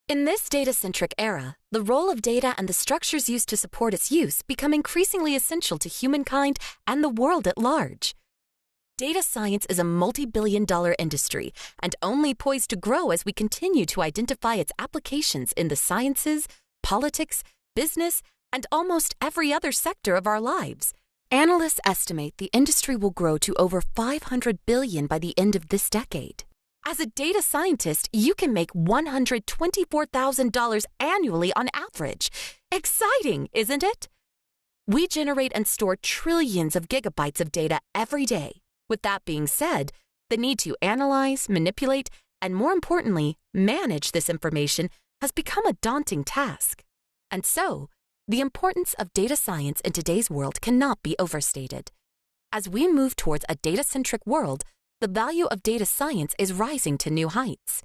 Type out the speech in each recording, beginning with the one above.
In this data-centric era, the role of data and the structures used to support its use become increasingly essential to humankind and the world at large. Data science is a multi-billion-dollar industry and only poised to grow as we continue to identify its applications in the sciences, politics, business, and almost every other sector of our lives. Analysts estimate the industry will grow to over $500 billion by the end of this decade. As a data scientist, you can make $124,000 annually on average. Exciting, isn't it? We generate and store trillions of gigabytes of data every day. With that being said, the need to analyze, manipulate, and more importantly, manage this information has become a daunting task. And so, the importance of data science in today's world cannot be overstated. As we move towards a data-centric world, the value of data science is rising to new heights.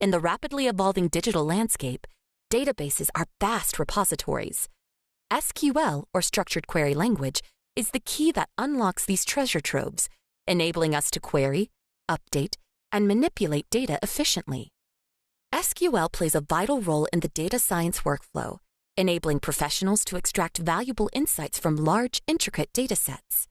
In the rapidly evolving digital landscape, databases are vast repositories. SQL, or Structured Query Language, is the key that unlocks these treasure troves, enabling us to query, update, and manipulate data efficiently. SQL plays a vital role in the data science workflow, enabling professionals to extract valuable insights from large, intricate datasets.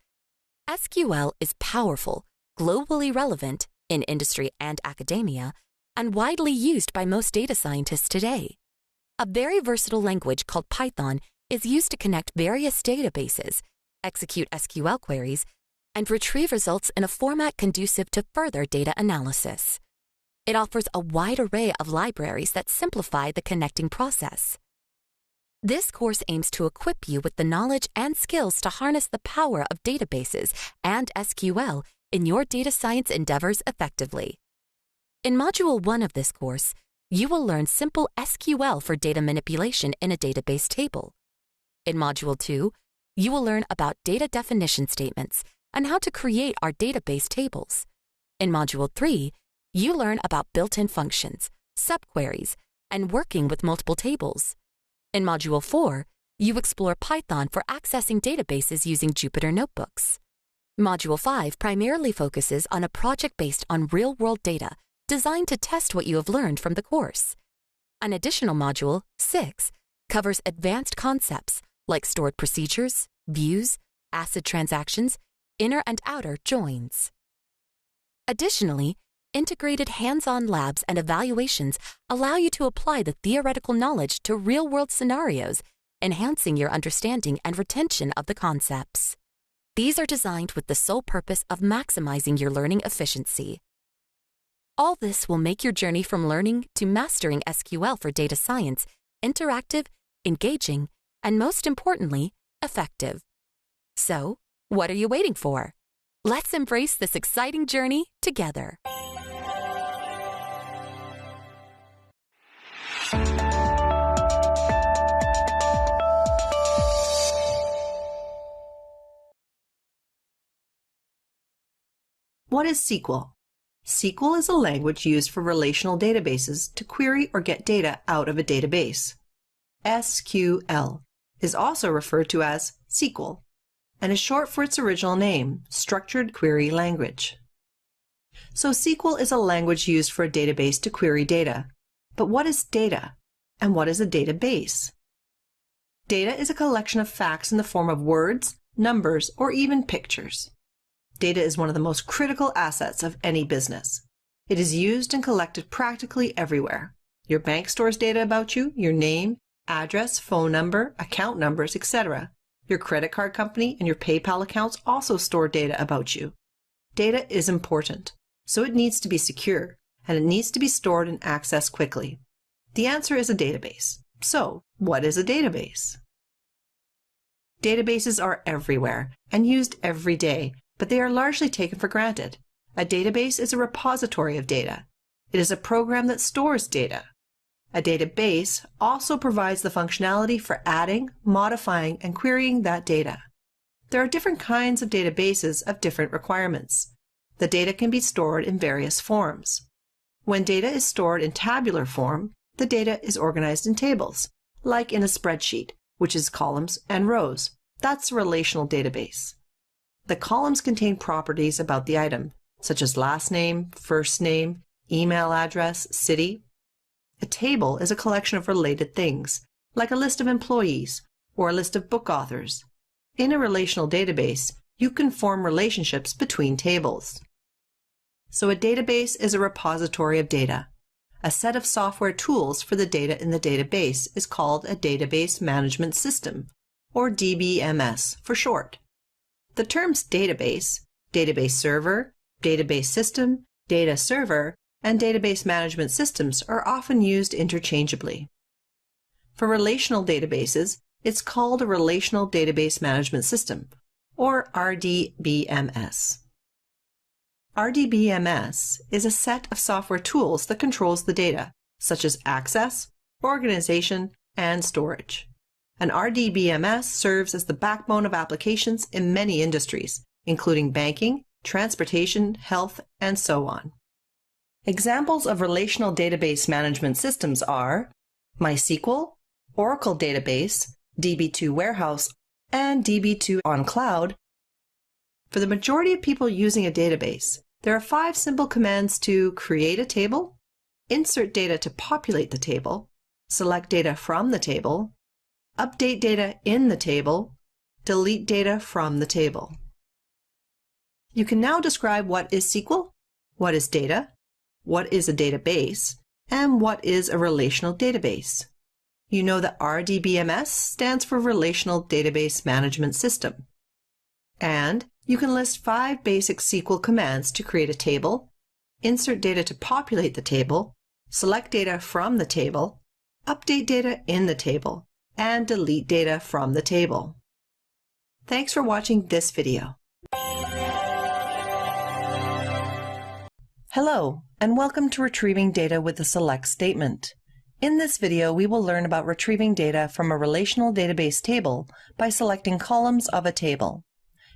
SQL is powerful, globally relevant in industry and academia, and widely used by most data scientists today. A very versatile language called Python is used to connect various databases, execute SQL queries, and retrieve results in a format conducive to further data analysis. It offers a wide array of libraries that simplify the connecting process. This course aims to equip you with the knowledge and skills to harness the power of databases and SQL in your data science endeavors effectively. In Module 1 of this course, you will learn simple SQL for data manipulation in a database table. In Module 2, you will learn about data definition statements and how to create our database tables. In Module 3, you learn about built-in functions, subqueries, and working with multiple tables. In Module 4, you explore Python for accessing databases using Jupyter Notebooks. Module 5 primarily focuses on a project based on real-world data designed to test what you have learned from the course. An additional module, 6, covers advanced concepts like stored procedures, views, ACID transactions, inner and outer joins. Additionally, integrated hands-on labs and evaluations allow you to apply the theoretical knowledge to real-world scenarios, enhancing your understanding and retention of the concepts. These are designed with the sole purpose of maximizing your learning efficiency. All this will make your journey from learning to mastering SQL for data science interactive, engaging, and most importantly, effective. So, what are you waiting for? Let's embrace this exciting journey together. What is SQL? SQL is a language used for relational databases to query or get data out of a database. SQL is also referred to as SQL and is short for its original name, Structured Query Language. So SQL is a language used for a database to query data. But what is data? And what is a database? Data is a collection of facts in the form of words, numbers, or even pictures. Data is one of the most critical assets of any business. It is used and collected practically everywhere. Your bank stores data about you, your name, address, phone number, account numbers, etc. Your credit card company and your PayPal accounts also store data about you. Data is important, so it needs to be secure, and it needs to be stored and accessed quickly. The answer is a database. So, what is a database? Databases are everywhere and used every day, but they are largely taken for granted. A database is a repository of data. It is a program that stores data. A database also provides the functionality for adding, modifying, and querying that data. There are different kinds of databases of different requirements. The data can be stored in various forms. When data is stored in tabular form, the data is organized in tables, like in a spreadsheet, which is columns and rows. That's a relational database. The columns contain properties about the item, such as last name, first name, email address, city. A table is a collection of related things, like a list of employees or a list of book authors. In a relational database, you can form relationships between tables. So a database is a repository of data. A set of software tools for the data in the database is called a database management system, or DBMS for short. The terms database, database server, database system, data server, and database management systems are often used interchangeably. For relational databases, it's called a Relational Database Management System, or RDBMS. RDBMS is a set of software tools that controls the data, such as access, organization, and storage. An RDBMS serves as the backbone of applications in many industries, including banking, transportation, health, and so on. Examples of relational database management systems are MySQL, Oracle Database, DB2 Warehouse, and DB2 on Cloud. For the majority of people using a database, there are 5 simple commands to create a table, insert data to populate the table, select data from the table, update data in the table, delete data from the table. You can now describe what is SQL, what is data, what is a database, and what is a relational database. You know that RDBMS stands for Relational Database Management System. And you can list 5 basic SQL commands to create a table, insert data to populate the table, select data from the table, update data in the table, and delete data from the table. Thanks for watching this video. Hello, and welcome to Retrieving Data with the Select Statement. In this video, we will learn about retrieving data from a relational database table by selecting columns of a table.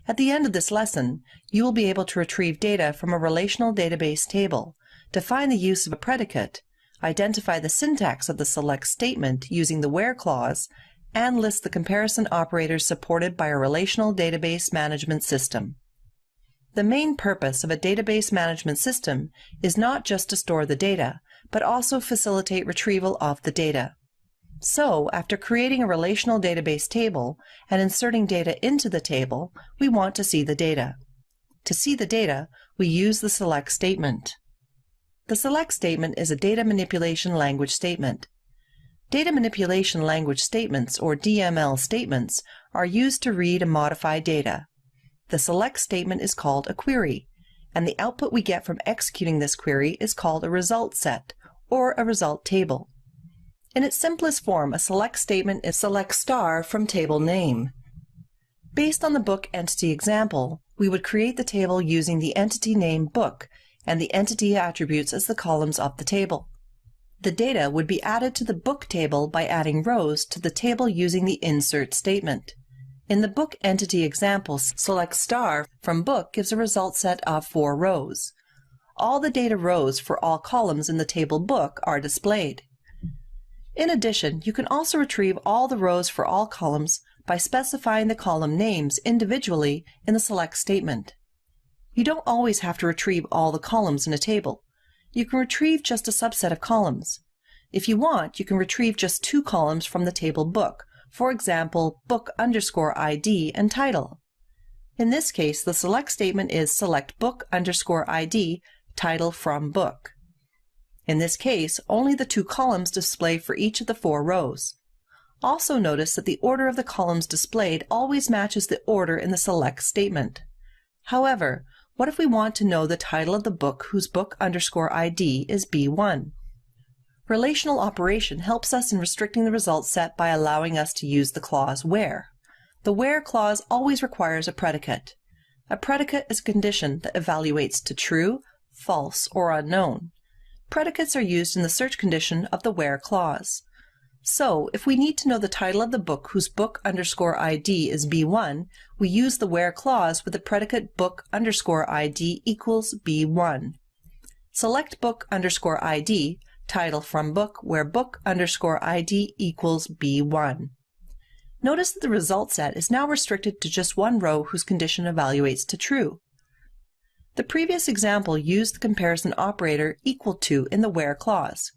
At the end of this lesson, you will be able to retrieve data from a relational database table, define the use of a predicate, identify the syntax of the select statement using the where clause, and list the comparison operators supported by a relational database management system. The main purpose of a database management system is not just to store the data, but also facilitate retrieval of the data. So, after creating a relational database table and inserting data into the table, we want to see the data. To see the data, we use the select statement. The select statement is a data manipulation language statement. Data manipulation language statements, or DML statements, are used to read and modify data. The select statement is called a query, and the output we get from executing this query is called a result set, or a result table. In its simplest form, a select statement is select star from table name. Based on the book entity example, we would create the table using the entity name book and the entity attributes as the columns of the table. The data would be added to the book table by adding rows to the table using the insert statement. In the book entity example, select star from book gives a result set of 4 rows. All the data rows for all columns in the table book are displayed. In addition, you can also retrieve all the rows for all columns by specifying the column names individually in the select statement. You don't always have to retrieve all the columns in a table. You can retrieve just a subset of columns. If you want, you can retrieve just 2 columns from the table book, for example, book_ID and title. In this case, the select statement is select book_ID, title from book. In this case, only the 2 columns display for each of the 4 rows. Also notice that the order of the columns displayed always matches the order in the select statement. However, what if we want to know the title of the book whose book_ID is B1? Relational operation helps us in restricting the result set by allowing us to use the clause where. The where clause always requires a predicate. A predicate is a condition that evaluates to true, false, or unknown. Predicates are used in the search condition of the where clause. So, if we need to know the title of the book whose book_ID is B1, we use the where clause with the predicate book_ID equals B1. Select book_ID, title from book, where book_ID equals B1. Notice that the result set is now restricted to just one row whose condition evaluates to true. The previous example used the comparison operator equal to in the where clause.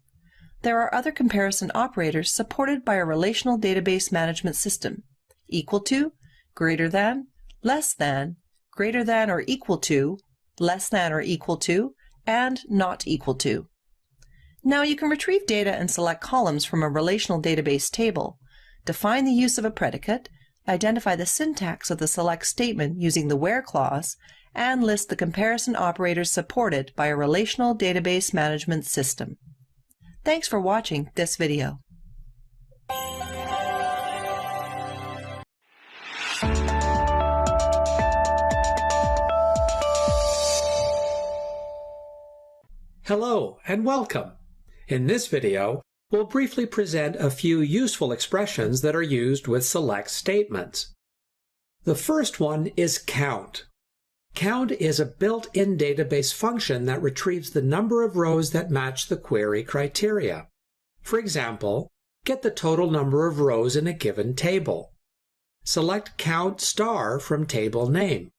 There are other comparison operators supported by a relational database management system: equal to, greater than, less than, greater than or equal to, less than or equal to, and not equal to. Now you can retrieve data and select columns from a relational database table, define the use of a predicate, identify the syntax of the select statement using the where clause, and list the comparison operators supported by a relational database management system. Thanks for watching this video. Hello and welcome. In this video, we'll briefly present a few useful expressions that are used with select statements. The first one is count. Count is a built-in database function that retrieves the number of rows that match the query criteria. For example, get the total number of rows in a given table. Select count star from table name.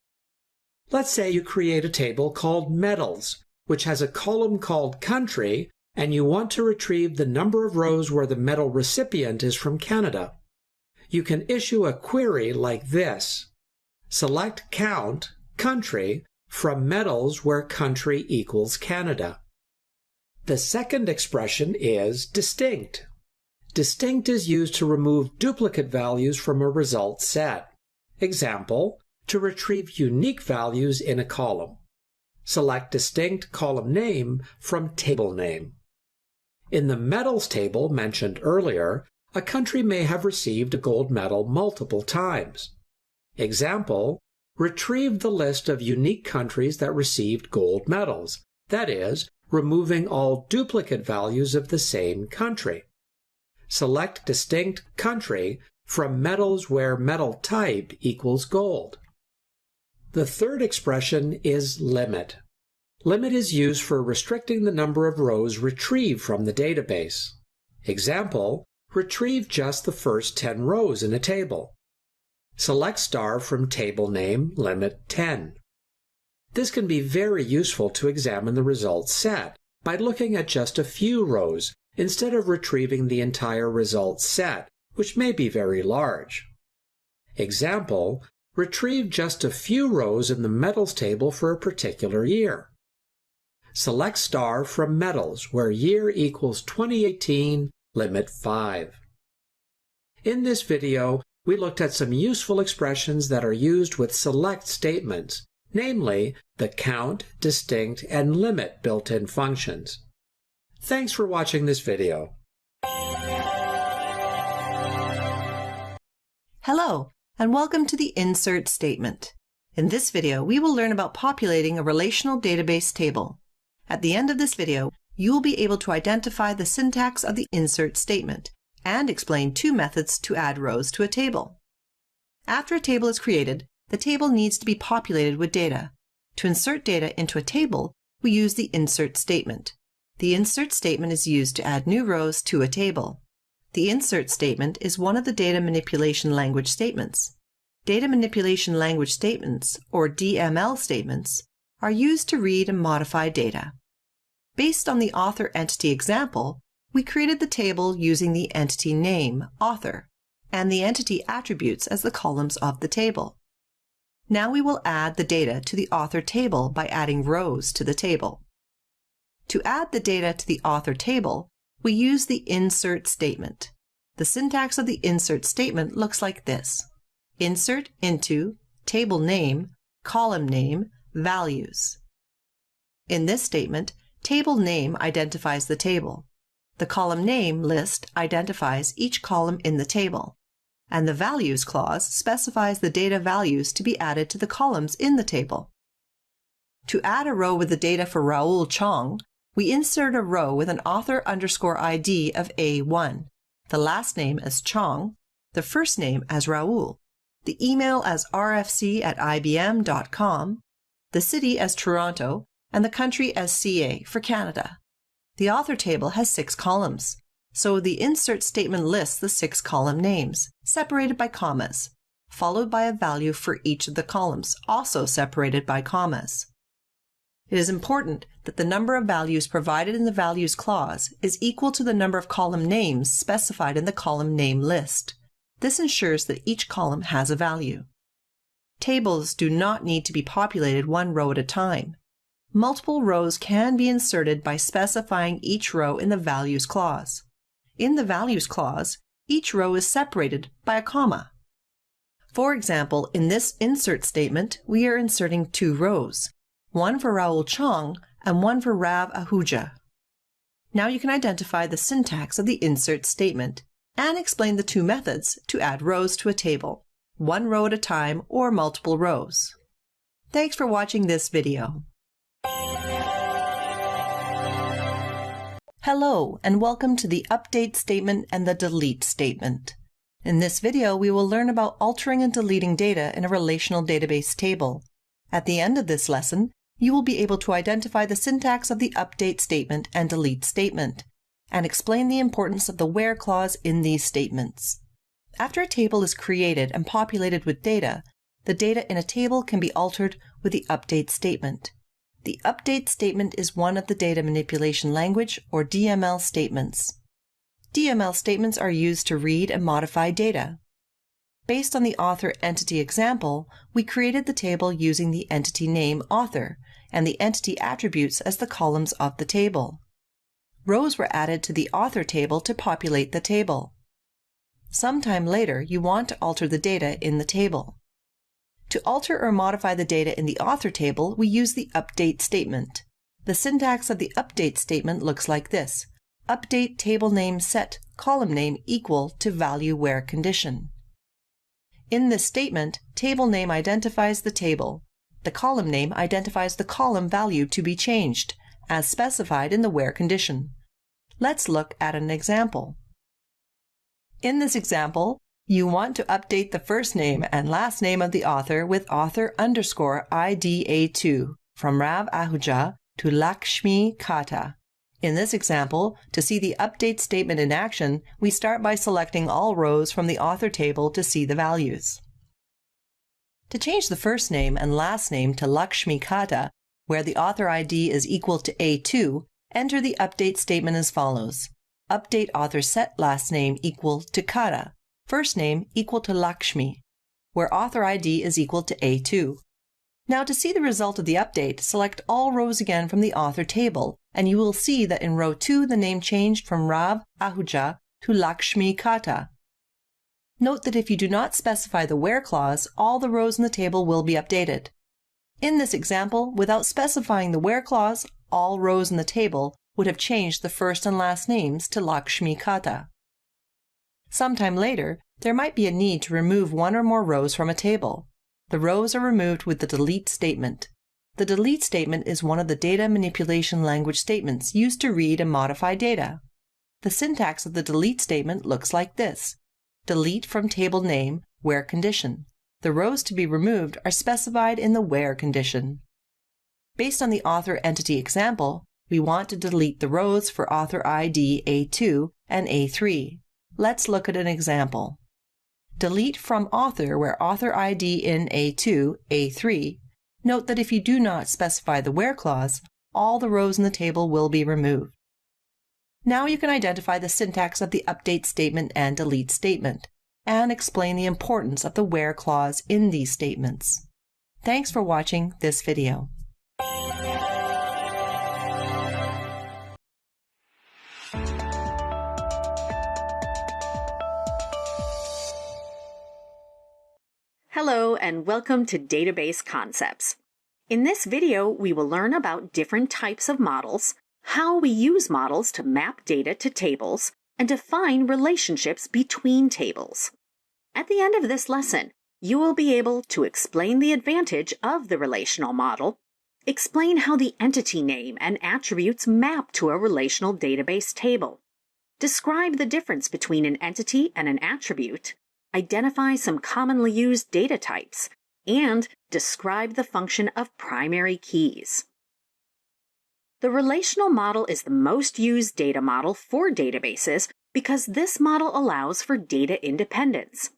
Let's say you create a table called metals, which has a column called country, and you want to retrieve the number of rows where the medal recipient is from Canada. You can issue a query like this. Select count country from metals where country equals Canada. The second expression is distinct. Distinct is used to remove duplicate values from a result set. Example, to retrieve unique values in a column. Select distinct column name from table name. In the metals table mentioned earlier, a country may have received a gold medal multiple times. Example, retrieve the list of unique countries that received gold medals, that is, removing all duplicate values of the same country. Select distinct country from metals where medal type equals gold. The third expression is limit. Limit is used for restricting the number of rows retrieved from the database. Example, retrieve just the first 10 rows in a table. Select star from table name, limit 10. This can be very useful to examine the results set by looking at just a few rows instead of retrieving the entire results set, which may be very large. Example, retrieve just a few rows in the metals table for a particular year. Select star from metals where year equals 2018, limit 5. In this video, we looked at some useful expressions that are used with select statements, namely the count, distinct, and limit built-in functions. Thanks for watching this video. Hello, and welcome to the insert statement. In this video, we will learn about populating a relational database table. At the end of this video, you will be able to identify the syntax of the insert statement and explain two methods to add rows to a table. After a table is created, the table needs to be populated with data. To insert data into a table, we use the insert statement. The insert statement is used to add new rows to a table. The insert statement is one of the data manipulation language statements. Data manipulation language statements, or DML statements, are used to read and modify data. Based on the author entity example, we created the table using the entity name, author, and the entity attributes as the columns of the table. Now we will add the data to the author table by adding rows to the table. To add the data to the author table, we use the insert statement. The syntax of the insert statement looks like this: insert into table name, column name, values. In this statement, table name identifies the table. The column name list identifies each column in the table, and the values clause specifies the data values to be added to the columns in the table. To add a row with the data for Raoul Chong, we insert a row with an author underscore ID of A1, the last name as Chong, the first name as Raoul, the email as rfc@ibm.com, the city as Toronto, and the country as CA for Canada. The author table has 6 columns. So the insert statement lists the 6 column names, separated by commas, followed by a value for each of the columns, also separated by commas. It is important that the number of values provided in the values clause is equal to the number of column names specified in the column name list. This ensures that each column has a value. Tables do not need to be populated one row at a time. Multiple rows can be inserted by specifying each row in the values clause. In the values clause, each row is separated by a comma. For example, in this insert statement, we are inserting 2 rows, one for Raul Chong and one for Rav Ahuja. Now you can identify the syntax of the insert statement and explain the 2 methods to add rows to a table, one row at a time or multiple rows. Thanks for watching this video. Hello, and welcome to the update statement and the delete statement. In this video, we will learn about altering and deleting data in a relational database table. At the end of this lesson, you will be able to identify the syntax of the update statement and delete statement, and explain the importance of the where clause in these statements. After a table is created and populated with data, the data in a table can be altered with the update statement. The update statement is one of the data manipulation language, or DML statements. DML statements are used to read and modify data. Based on the author entity example, we created the table using the entity name author and the entity attributes as the columns of the table. Rows were added to the author table to populate the table. Sometime later, you want to alter the data in the table. To alter or modify the data in the author table, we use the update statement. The syntax of the update statement looks like this: update table name set column name equal to value where condition. In this statement, table name identifies the table. The column name identifies the column value to be changed, as specified in the where condition. Let's look at an example. In this example, you want to update the first name and last name of the author with author _ IDA2 from Rav Ahuja to Lakshmi Kata. In this example, to see the update statement in action, we start by selecting all rows from the author table to see the values. To change the first name and last name to Lakshmi Kata, where the author ID is equal to A2, enter the update statement as follows: update author set last name equal to Kata, first name equal to Lakshmi, where author ID is equal to A2. Now to see the result of the update, select all rows again from the author table, and you will see that in row 2 the name changed from Rav Ahuja to Lakshmi Kata. Note that if you do not specify the where clause, all the rows in the table will be updated. In this example, without specifying the where clause, all rows in the table would have changed the first and last names to Lakshmi Kata. Sometime later, there might be a need to remove one or more rows from a table. The rows are removed with the delete statement. The delete statement is one of the data manipulation language statements used to read and modify data. The syntax of the delete statement looks like this: delete from table name, where condition. The rows to be removed are specified in the where condition. Based on the author entity example, we want to delete the rows for author ID A2 and A3. Let's look at an example. Delete from author where author ID in A2, A3. Note that if you do not specify the where clause, all the rows in the table will be removed. Now you can identify the syntax of the update statement and delete statement, and explain the importance of the where clause in these statements. Thanks for watching this video. Hello and welcome to Database Concepts. In this video, we will learn about different types of models, how we use models to map data to tables, and define relationships between tables. At the end of this lesson, you will be able to explain the advantage of the relational model, explain how the entity name and attributes map to a relational database table, describe the difference between an entity and an attribute, identify some commonly used data types, and describe the function of primary keys. The relational model is the most used data model for databases because this model allows for data independence.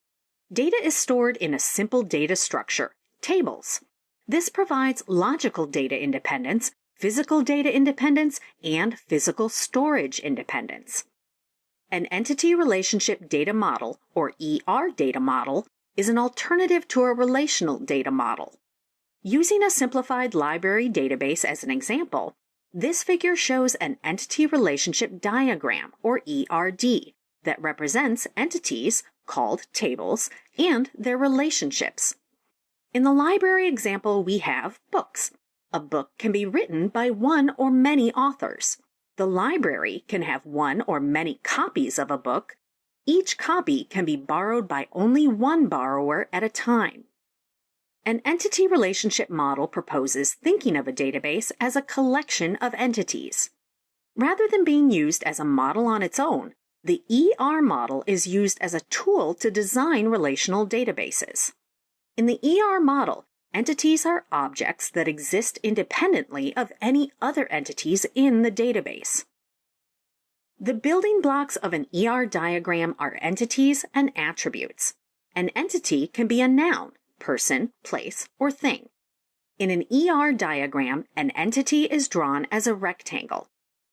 Data is stored in a simple data structure, tables. This provides logical data independence, physical data independence, and physical storage independence. An Entity Relationship Data Model, or ER data model, is an alternative to a relational data model. Using a simplified library database as an example, this figure shows an Entity Relationship Diagram, or ERD, that represents entities, called tables, and their relationships. In the library example, we have books. A book can be written by one or many authors. The library can have one or many copies of a book. Each copy can be borrowed by only one borrower at a time. An entity relationship model proposes thinking of a database as a collection of entities. Rather than being used as a model on its own, the ER model is used as a tool to design relational databases. In the ER model, entities are objects that exist independently of any other entities in the database. The building blocks of an ER diagram are entities and attributes. An entity can be a noun, person, place, or thing. In an ER diagram, an entity is drawn as a rectangle.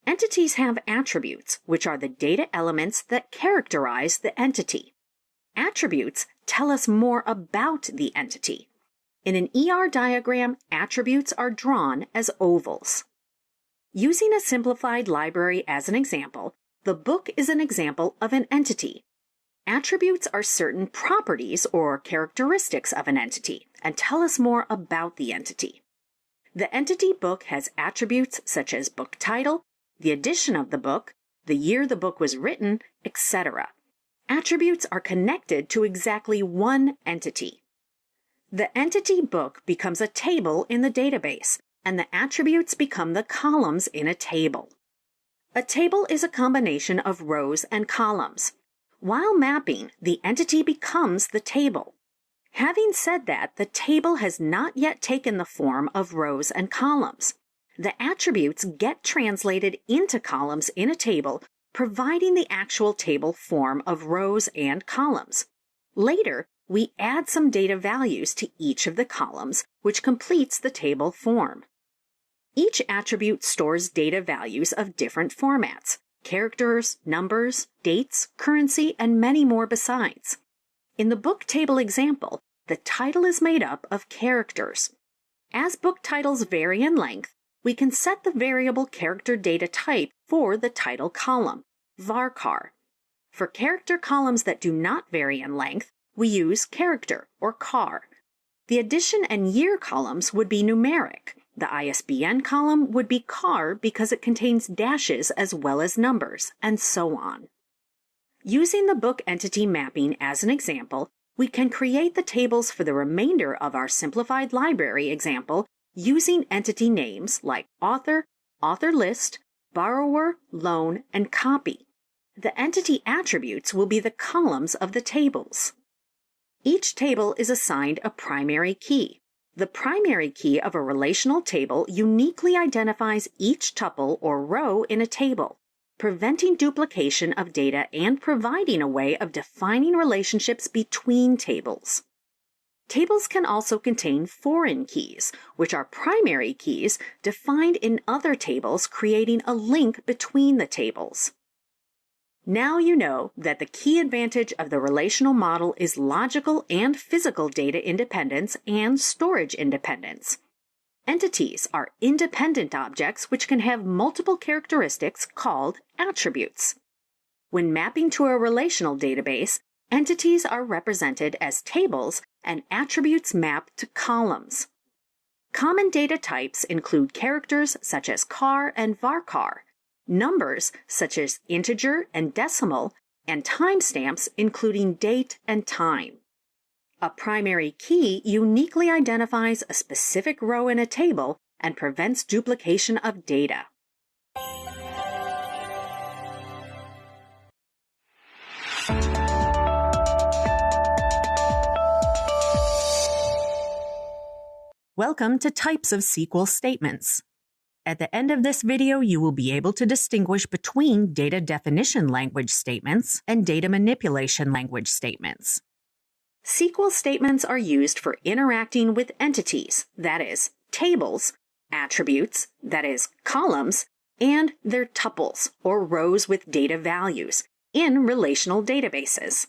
Entities have attributes, which are the data elements that characterize the entity. Attributes tell us more about the entity. In an ER diagram, attributes are drawn as ovals. Using a simplified library as an example, the book is an example of an entity. Attributes are certain properties or characteristics of an entity and tell us more about the entity. The entity book has attributes such as book title, the edition of the book, the year the book was written, etc. Attributes are connected to exactly one entity. The entity book becomes a table in the database, and the attributes become the columns in a table. A table is a combination of rows and columns. While mapping, the entity becomes the table. Having said that, the table has not yet taken the form of rows and columns. The attributes get translated into columns in a table, providing the actual table form of rows and columns. Later, we add some data values to each of the columns, which completes the table form. Each attribute stores data values of different formats: characters, numbers, dates, currency, and many more besides. In the book table example, the title is made up of characters. As book titles vary in length, we can set the variable character data type for the title column, varchar. For character columns that do not vary in length, we use character, or char. The edition and year columns would be numeric. The ISBN column would be char because it contains dashes as well as numbers, and so on. Using the book entity mapping as an example, we can create the tables for the remainder of our simplified library example using entity names like author, author list, borrower, loan, and copy. The entity attributes will be the columns of the tables. Each table is assigned a primary key. The primary key of a relational table uniquely identifies each tuple or row in a table, preventing duplication of data and providing a way of defining relationships between tables. Tables can also contain foreign keys, which are primary keys defined in other tables, creating a link between the tables. Now you know that the key advantage of the relational model is logical and physical data independence and storage independence. Entities are independent objects which can have multiple characteristics called attributes. When mapping to a relational database, entities are represented as tables and attributes map to columns. Common data types include characters such as char and varchar, numbers such as integer and decimal, and timestamps including date and time. A primary key uniquely identifies a specific row in a table and prevents duplication of data. Welcome to Types of SQL Statements. At the end of this video, you will be able to distinguish between data definition language statements and data manipulation language statements. SQL statements are used for interacting with entities, that is, tables, attributes, that is, columns, and their tuples, or rows with data values, in relational databases.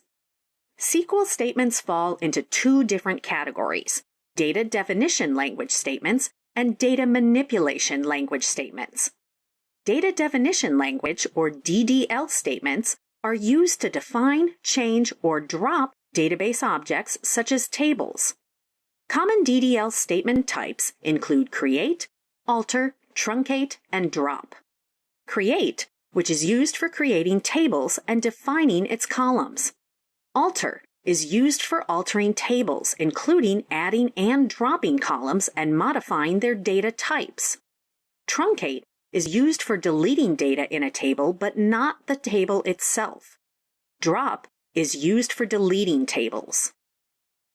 SQL statements fall into two different categories: data definition language statements and data manipulation language statements. Data definition language, or DDL statements, are used to define, change, or drop database objects such as tables. Common DDL statement types include create, alter, truncate, and drop. Create, which is used for creating tables and defining its columns. Alter is used for altering tables, including adding and dropping columns and modifying their data types. Truncate is used for deleting data in a table, but not the table itself. Drop is used for deleting tables.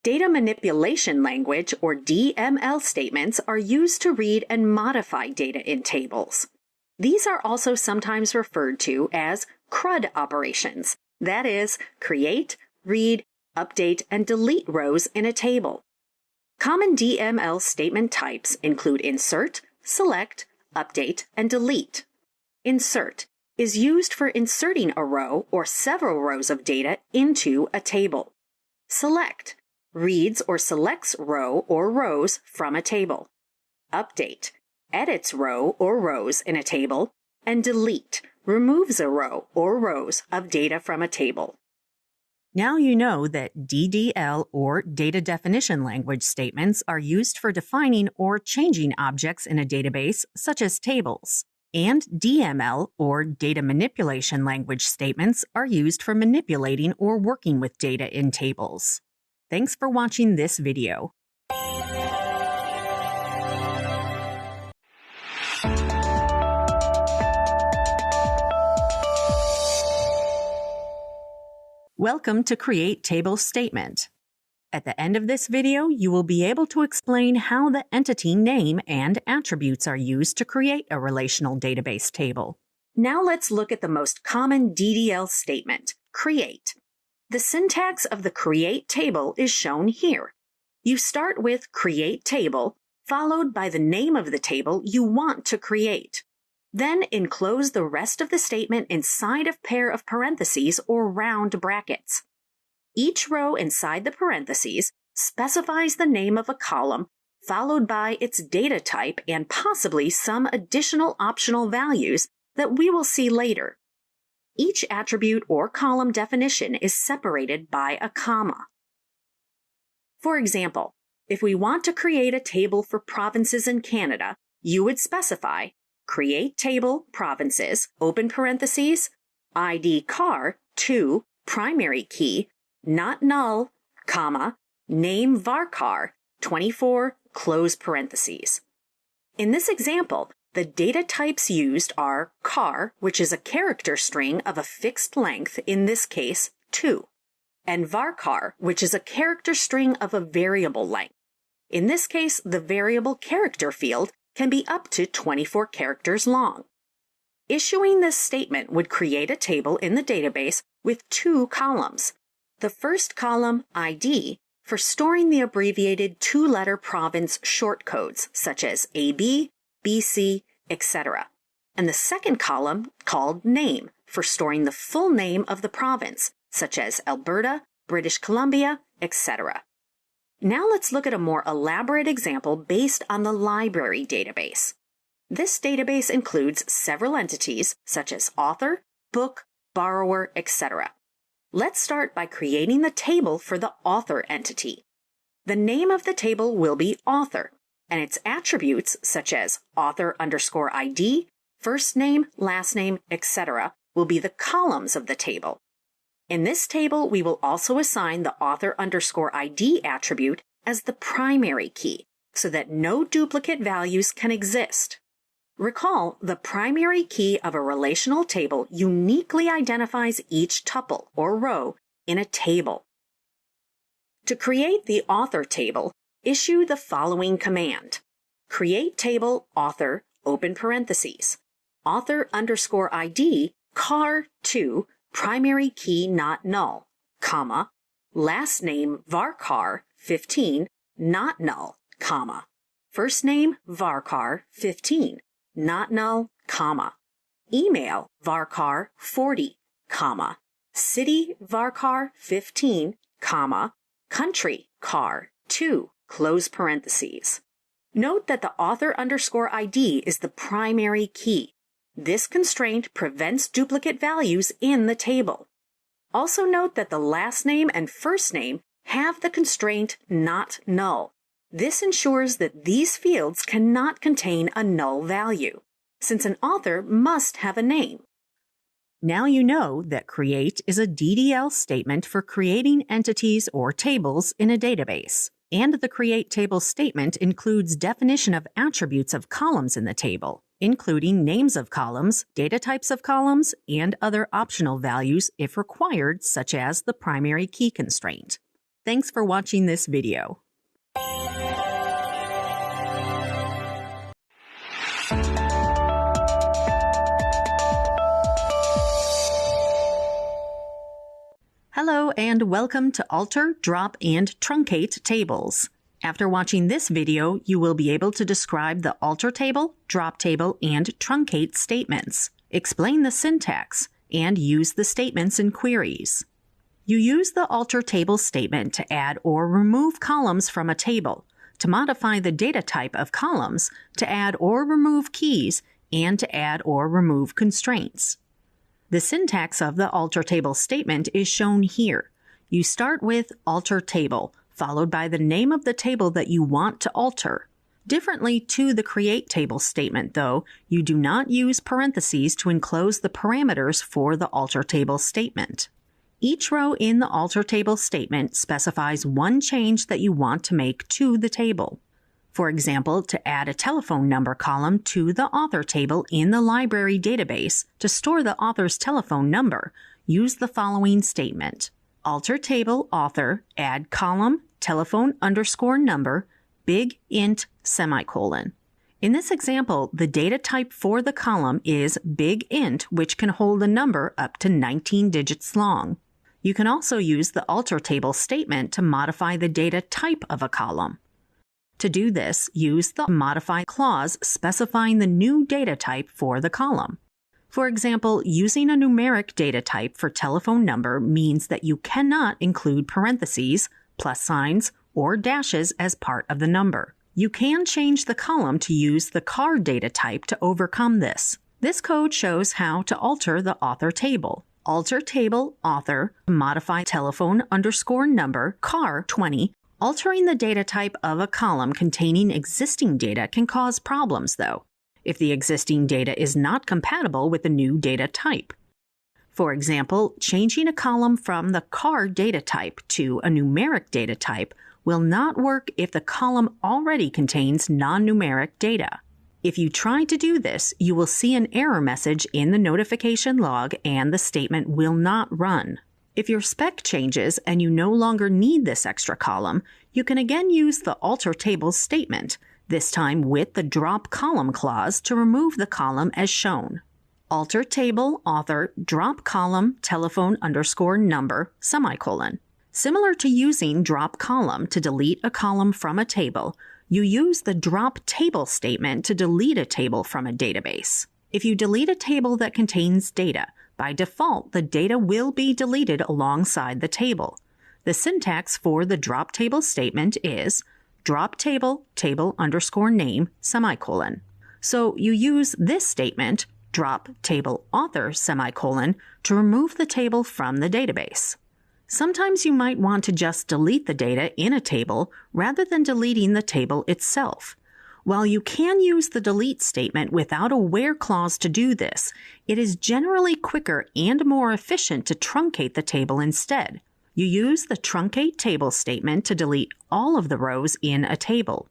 Data manipulation language, or DML statements, are used to read and modify data in tables. These are also sometimes referred to as CRUD operations, that is, create, read, update, and delete rows in a table. Common DML statement types include insert, select, update, and delete. Insert is used for inserting a row or several rows of data into a table. Select reads or selects row or rows from a table. Update edits row or rows in a table. And delete removes a row or rows of data from a table. Now you know that DDL, or data definition language statements, are used for defining or changing objects in a database, such as tables. And DML, or data manipulation language statements, are used for manipulating or working with data in tables. Thanks for watching this video. Welcome to Create Table Statement. At the end of this video, you will be able to explain how the entity name and attributes are used to create a relational database table. Now let's look at the most common DDL statement, create. The syntax of the create table is shown here. You start with create table, followed by the name of the table you want to create. Then enclose the rest of the statement inside a pair of parentheses or round brackets. Each row inside the parentheses specifies the name of a column, followed by its data type and possibly some additional optional values that we will see later. Each attribute or column definition is separated by a comma. For example, if we want to create a table for provinces in Canada, you would specify create table provinces, open parentheses, ID car, 2, primary key, not null, comma, name varchar, 24, close parentheses. In this example, the data types used are car, which is a character string of a fixed length, in this case, 2, and varchar, which is a character string of a variable length. In this case, the variable character field can be up to 24 characters long. Issuing this statement would create a table in the database with two columns. The first column, ID, for storing the abbreviated two-letter province shortcodes, such as AB, BC, etc. And the second column, called name, for storing the full name of the province, such as Alberta, British Columbia, etc. Now let's look at a more elaborate example based on the library database. This database includes several entities such as author, book, borrower, etc. Let's start by creating the table for the author entity. The name of the table will be author, and its attributes such as author_ID, first name, last name, etc. will be the columns of the table. In this table, we will also assign the author_ID attribute as the primary key, so that no duplicate values can exist. Recall, the primary key of a relational table uniquely identifies each tuple or row in a table. To create the author table, issue the following command: create table author open parentheses, author underscore ID, car2, primary key not null, comma, last name varchar 15, not null, comma, first name varchar 15, not null, comma, email varchar 40, comma, city varchar 15, comma, country car 2, close parentheses. Note that the author underscore ID is the primary key. This constraint prevents duplicate values in the table. Also note that the last name and first name have the constraint not null. This ensures that these fields cannot contain a null value, since an author must have a name. Now you know that create is a DDL statement for creating entities or tables in a database. And the create table statement includes definition of attributes of columns in the table, including names of columns, data types of columns, and other optional values if required, such as the primary key constraint. Thanks for watching this video. Hello and welcome to Alter, Drop, and Truncate tables. After watching this video, you will be able to describe the alter table, drop table, and truncate statements, explain the syntax, and use the statements in queries. You use the alter table statement to add or remove columns from a table, to modify the data type of columns, to add or remove keys, and to add or remove constraints. The syntax of the alter table statement is shown here. You start with alter table, followed by the name of the table that you want to alter. Differently to the create table statement, though, you do not use parentheses to enclose the parameters for the alter table statement. Each row in the alter table statement specifies one change that you want to make to the table. For example, to add a telephone number column to the author table in the library database to store the author's telephone number, use the following statement. Alter table author, add column, telephone underscore number, big int, semicolon. In this example, the data type for the column is big int, which can hold a number up to 19 digits long. You can also use the alter table statement to modify the data type of a column. To do this, use the modify clause specifying the new data type for the column. For example, using a numeric data type for telephone number means that you cannot include parentheses, plus signs, or dashes as part of the number. You can change the column to use the car data type to overcome this. This code shows how to alter the author table. Alter table author, modify telephone underscore number, car 20. Altering the data type of a column containing existing data can cause problems, though, if the existing data is not compatible with the new data type. For example, changing a column from the car data type to a numeric data type will not work if the column already contains non-numeric data. If you try to do this, you will see an error message in the notification log and the statement will not run. If your spec changes and you no longer need this extra column, you can again use the alter table statement, this time with the drop column clause to remove the column as shown. Alter table author drop column telephone underscore number semicolon. Similar to using drop column to delete a column from a table, you use the drop table statement to delete a table from a database. If you delete a table that contains data, by default, the data will be deleted alongside the table. The syntax for the drop table statement is drop table, table underscore name, semicolon. So you use this statement, drop table author, semicolon, to remove the table from the database. Sometimes you might want to just delete the data in a table rather than deleting the table itself. While you can use the delete statement without a where clause to do this, it is generally quicker and more efficient to truncate the table instead. You use the truncate table statement to delete all of the rows in a table.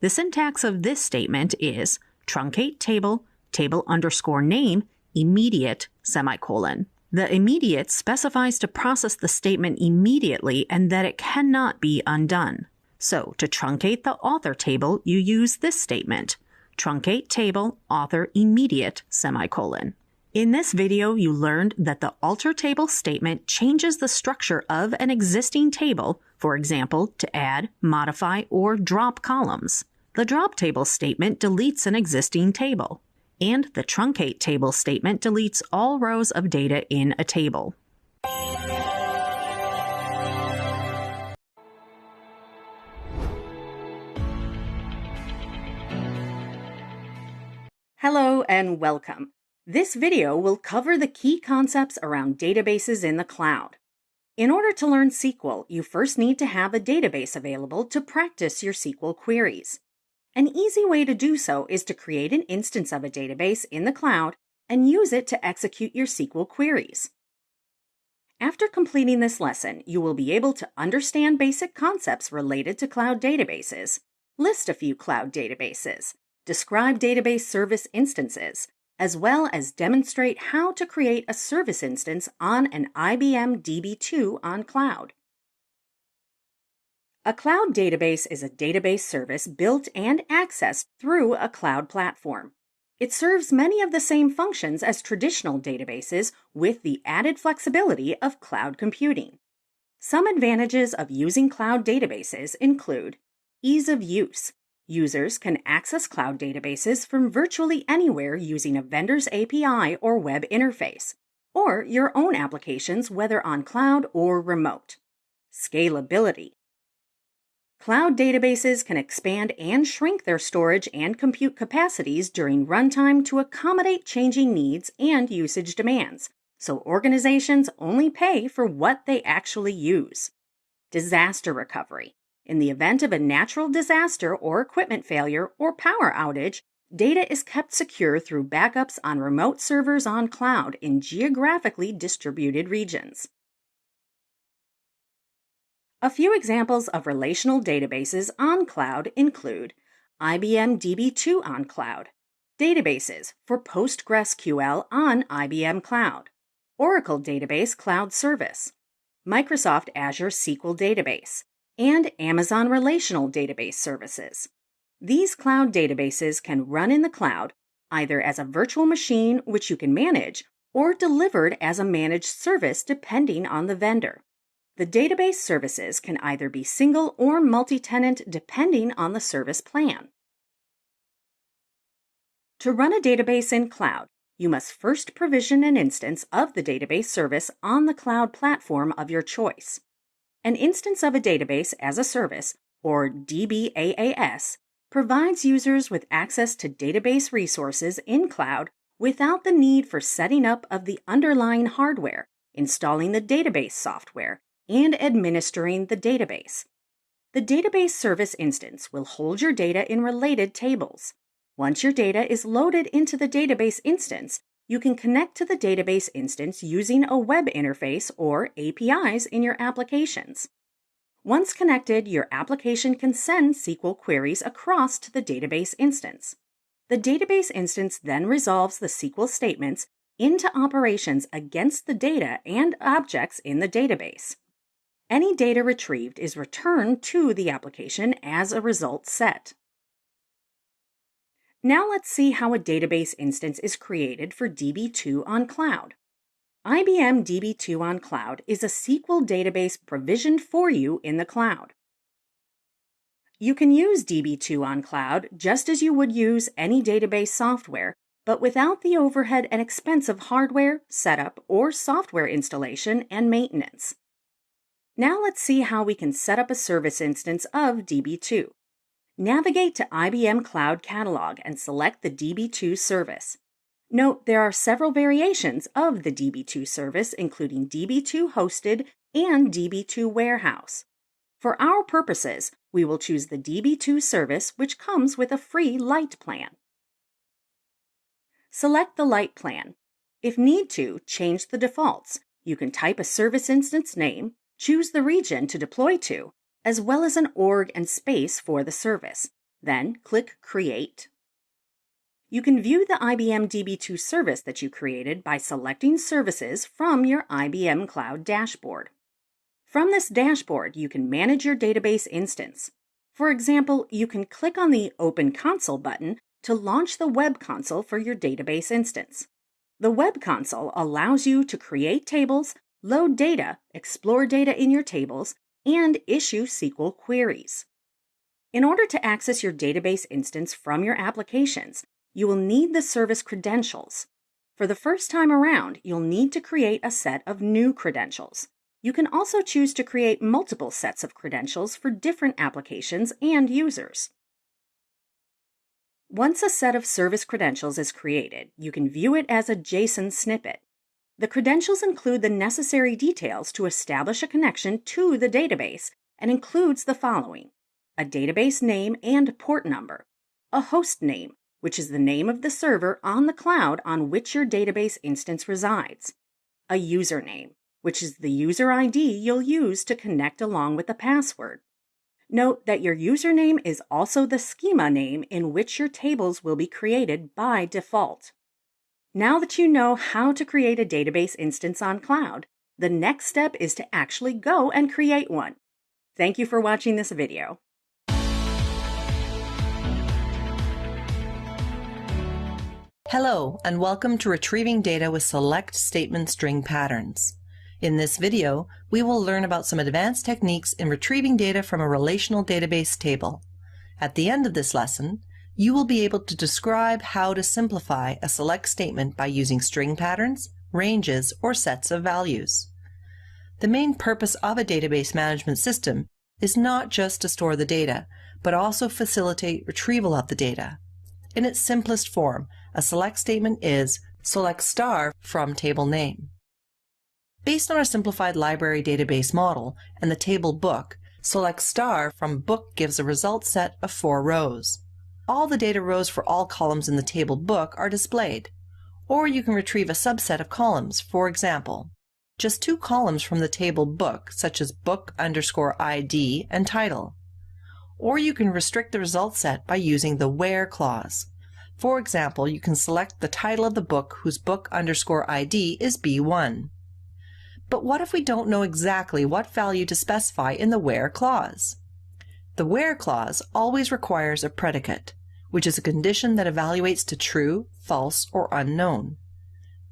The syntax of this statement is truncate table, table underscore name, immediate, semicolon. The immediate specifies to process the statement immediately and that it cannot be undone. So, to truncate the author table, you use this statement, truncate table, author immediate, semicolon. In this video, you learned that the alter table statement changes the structure of an existing table, for example, to add, modify, or drop columns. The drop table statement deletes an existing table, and the truncate table statement deletes all rows of data in a table. Hello and welcome. This video will cover the key concepts around databases in the cloud. In order to learn SQL, you first need to have a database available to practice your SQL queries. An easy way to do so is to create an instance of a database in the cloud and use it to execute your SQL queries. After completing this lesson, you will be able to understand basic concepts related to cloud databases, list a few cloud databases, describe database service instances, as well as demonstrate how to create a service instance on an IBM DB2 on cloud. A cloud database is a database service built and accessed through a cloud platform. It serves many of the same functions as traditional databases with the added flexibility of cloud computing. Some advantages of using cloud databases include ease of use. Users can access cloud databases from virtually anywhere using a vendor's API or web interface, or your own applications whether on cloud or remote. Scalability. Cloud databases can expand and shrink their storage and compute capacities during runtime to accommodate changing needs and usage demands, so organizations only pay for what they actually use. Disaster recovery. In the event of a natural disaster or equipment failure or power outage, data is kept secure through backups on remote servers on cloud in geographically distributed regions. A few examples of relational databases on cloud include IBM DB2 on cloud, databases for PostgreSQL on IBM Cloud, Oracle Database Cloud Service, Microsoft Azure SQL Database, and Amazon Relational Database Services. These cloud databases can run in the cloud, either as a virtual machine which you can manage, or delivered as a managed service depending on the vendor. The database services can either be single or multi-tenant depending on the service plan. To run a database in cloud, you must first provision an instance of the database service on the cloud platform of your choice. An instance of a database as a service, or DBAS, provides users with access to database resources in cloud without the need for setting up of the underlying hardware, installing the database software, and administering the database. The database service instance will hold your data in related tables. Once your data is loaded into the database instance, you can connect to the database instance using a web interface or APIs in your applications. Once connected, your application can send SQL queries across to the database instance. The database instance then resolves the SQL statements into operations against the data and objects in the database. Any data retrieved is returned to the application as a result set. Now let's see how a database instance is created for DB2 on cloud. IBM DB2 on cloud is a SQL database provisioned for you in the cloud. You can use DB2 on cloud just as you would use any database software, but without the overhead and expense of hardware, setup, or software installation and maintenance. Now let's see how we can set up a service instance of DB2. Navigate to IBM Cloud Catalog and select the DB2 service. Note there are several variations of the DB2 service, including DB2 Hosted and DB2 Warehouse. For our purposes, we will choose the DB2 service, which comes with a free Lite plan. Select the Lite plan. If need to, change the defaults. You can type a service instance name, choose the region to deploy to, as well as an org and space for the service. Then click Create. You can view the IBM DB2 service that you created by selecting Services from your IBM Cloud dashboard. From this dashboard, you can manage your database instance. For example, you can click on the Open Console button to launch the web console for your database instance. The web console allows you to create tables, load data, explore data in your tables, and issue SQL queries. In order to access your database instance from your applications, you will need the service credentials. For the first time around, you'll need to create a set of new credentials. You can also choose to create multiple sets of credentials for different applications and users. Once a set of service credentials is created, you can view it as a JSON snippet. The credentials include the necessary details to establish a connection to the database and includes the following: a database name and port number, a host name, which is the name of the server on the cloud on which your database instance resides, a username, which is the user ID you'll use to connect along with the password. Note that your username is also the schema name in which your tables will be created by default. Now that you know how to create a database instance on cloud, the next step is to actually go and create one. Thank you for watching this video. Hello, and welcome to Retrieving Data with Select Statement String Patterns. In this video, we will learn about some advanced techniques in retrieving data from a relational database table. At the end of this lesson, you will be able to describe how to simplify a select statement by using string patterns, ranges, or sets of values. The main purpose of a database management system is not just to store the data, but also facilitate retrieval of the data. In its simplest form, a select statement is select star from table name. Based on our simplified library database model and the table book, select star from book gives a result set of 4 rows. All the data rows for all columns in the table book are displayed. Or you can retrieve a subset of columns, for example, just 2 columns from the table book, such as book_ID and title. Or you can restrict the result set by using the where clause. For example, you can select the title of the book whose book_ID is B1. But what if we don't know exactly what value to specify in the where clause? The where clause always requires a predicate, which is a condition that evaluates to true, false, or unknown.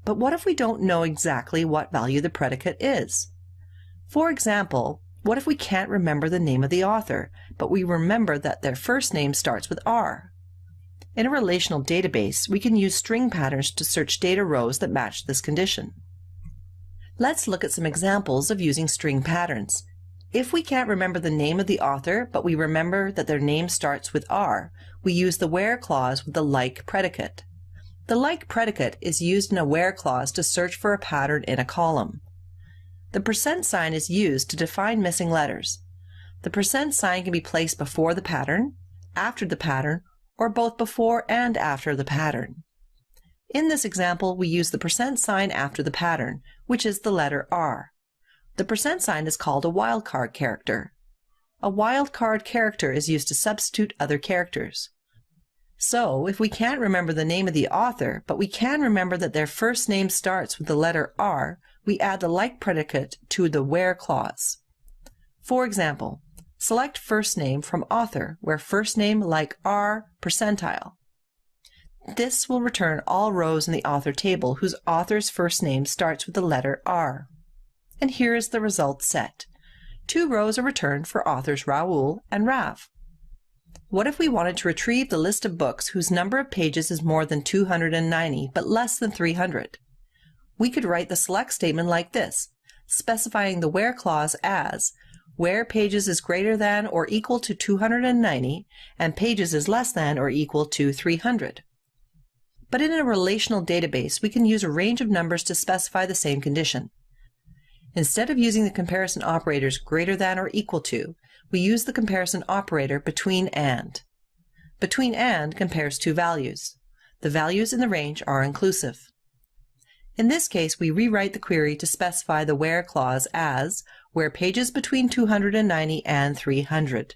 But what if we don't know exactly what value the predicate is? For example, what if we can't remember the name of the author, but we remember that their first name starts with R? In a relational database, we can use string patterns to search data rows that match this condition. Let's look at some examples of using string patterns. If we can't remember the name of the author, but we remember that their name starts with R, we use the where clause with the like predicate. The like predicate is used in a where clause to search for a pattern in a column. The % is used to define missing letters. The % can be placed before the pattern, after the pattern, or both before and after the pattern. In this example, we use the % after the pattern, which is the letter R. The % is called a wildcard character. A wildcard character is used to substitute other characters. So, if we can't remember the name of the author, but we can remember that their first name starts with the letter R, we add the like predicate to the where clause. For example, select first name from author, where first name like R %. This will return all rows in the author table whose author's first name starts with the letter R. And here is the result set. 2 rows are returned for authors Raoul and Rav. What if we wanted to retrieve the list of books whose number of pages is more than 290 but less than 300? We could write the select statement like this, specifying the where clause as where pages is greater than or equal to 290 and pages is less than or equal to 300. But in a relational database, we can use a range of numbers to specify the same condition. Instead of using the comparison operators greater than or equal to, we use the comparison operator between and. Between and compares 2 values. The values in the range are inclusive. In this case, we rewrite the query to specify the where clause as where pages between 290 and 300.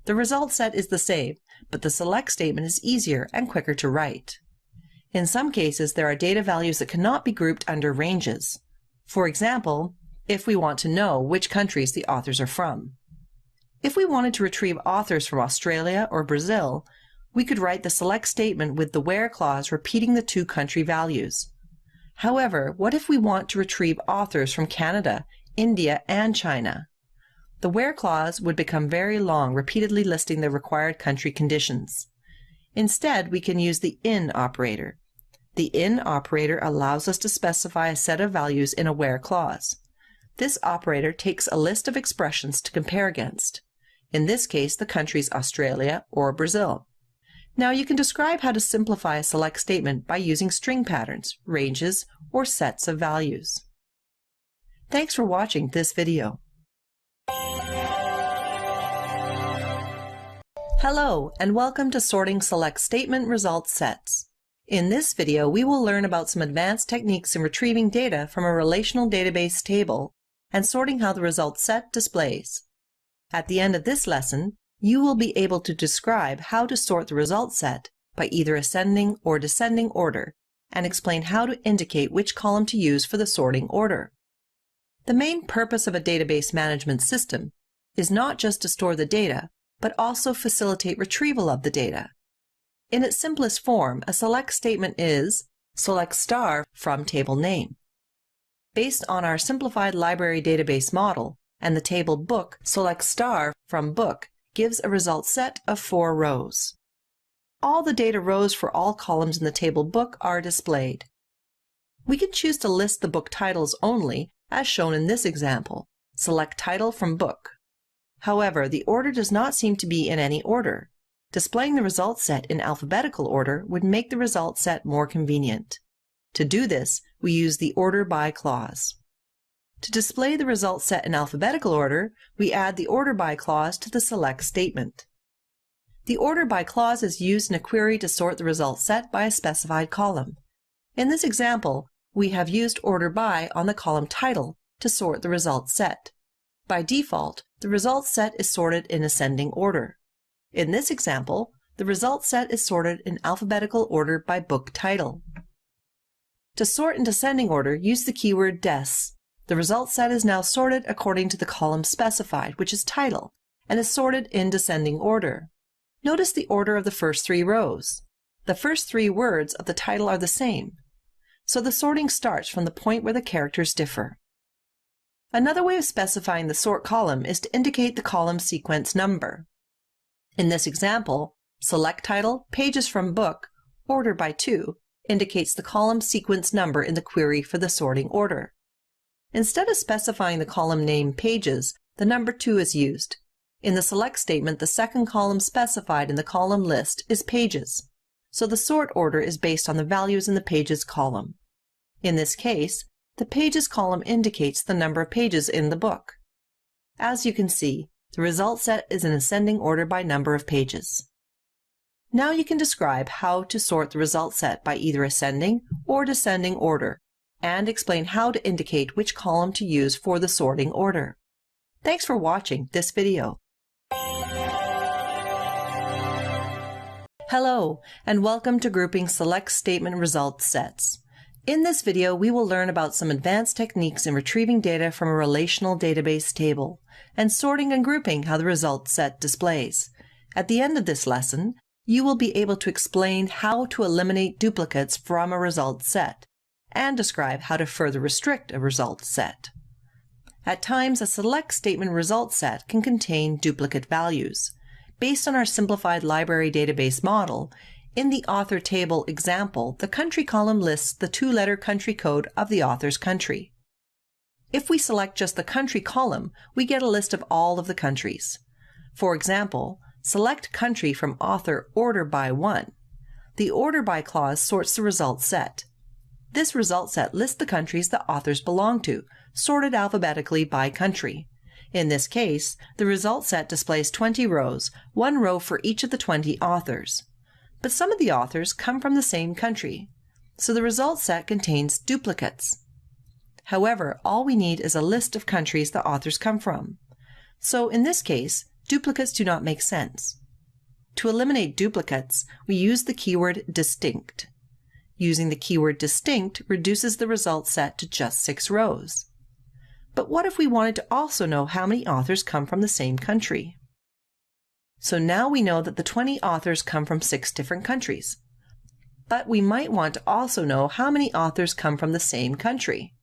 The result set is the same, but the select statement is easier and quicker to write. In some cases, there are data values that cannot be grouped under ranges. For example, if we want to know which countries the authors are from. If we wanted to retrieve authors from Australia or Brazil, we could write the select statement with the where clause repeating the two country values. However, what if we want to retrieve authors from Canada, India, and China? The where clause would become very long, repeatedly listing the required country conditions. Instead, we can use the in operator. The in operator allows us to specify a set of values in a where clause. This operator takes a list of expressions to compare against. In this case, the countries Australia or Brazil. Now you can describe how to simplify a select statement by using string patterns, ranges, or sets of values. Thanks for watching this video. Hello, and welcome to Sorting Select Statement Result Sets. In this video, we will learn about some advanced techniques in retrieving data from a relational database table and sorting how the result set displays. At the end of this lesson, you will be able to describe how to sort the result set by either ascending or descending order and explain how to indicate which column to use for the sorting order. The main purpose of a database management system is not just to store the data, but also facilitate retrieval of the data. In its simplest form, a select statement is select star from table name. Based on our simplified library database model and the table book, select star from book gives a result set of 4 rows. All the data rows for all columns in the table book are displayed. We can choose to list the book titles only, as shown in this example. Select title from book. However, the order does not seem to be in any order. Displaying the result set in alphabetical order would make the result set more convenient. To do this, we use the order by clause. To display the result set in alphabetical order, we add the order by clause to the select statement. The order by clause is used in a query to sort the result set by a specified column. In this example, we have used order by on the column title to sort the result set. By default, the result set is sorted in ascending order. In this example, the result set is sorted in alphabetical order by book title. To sort in descending order, use the keyword des. The result set is now sorted according to the column specified, which is title, and is sorted in descending order. Notice the order of the first 3 rows. The first 3 words of the title are the same, so the sorting starts from the point where the characters differ. Another way of specifying the sort column is to indicate the column sequence number. In this example, select title, pages from book, order by 2 indicates the column sequence number in the query for the sorting order. Instead of specifying the column name pages, the number 2 is used. In the select statement, the second column specified in the column list is pages, so the sort order is based on the values in the pages column. In this case, the pages column indicates the number of pages in the book. As you can see, the result set is in ascending order by number of pages. Now you can describe how to sort the result set by either ascending or descending order, and explain how to indicate which column to use for the sorting order. Thanks for watching this video. Hello, and welcome to grouping select statement result sets. In this video, we will learn about some advanced techniques in retrieving data from a relational database table, and sorting and grouping how the result set displays. At the end of this lesson, you will be able to explain how to eliminate duplicates from a result set, and describe how to further restrict a result set. At times, a select statement result set can contain duplicate values. Based on our simplified library database model, in the author table example, the country column lists the 2-letter country code of the author's country. If we select just the country column, we get a list of all of the countries. For example, select country from author order by 1. The order by clause sorts the result set. This result set lists the countries the authors belong to, sorted alphabetically by country. In this case, the result set displays 20 rows, 1 row for each of the 20 authors. But some of the authors come from the same country, so the result set contains duplicates. However, all we need is a list of countries the authors come from. So in this case, duplicates do not make sense. To eliminate duplicates, we use the keyword distinct. Using the keyword distinct reduces the result set to just 6 rows. But what if we wanted to also know how many authors come from the same country? So now we know that the 20 authors come from 6 different countries. But we might want to also know how many authors come from the same country.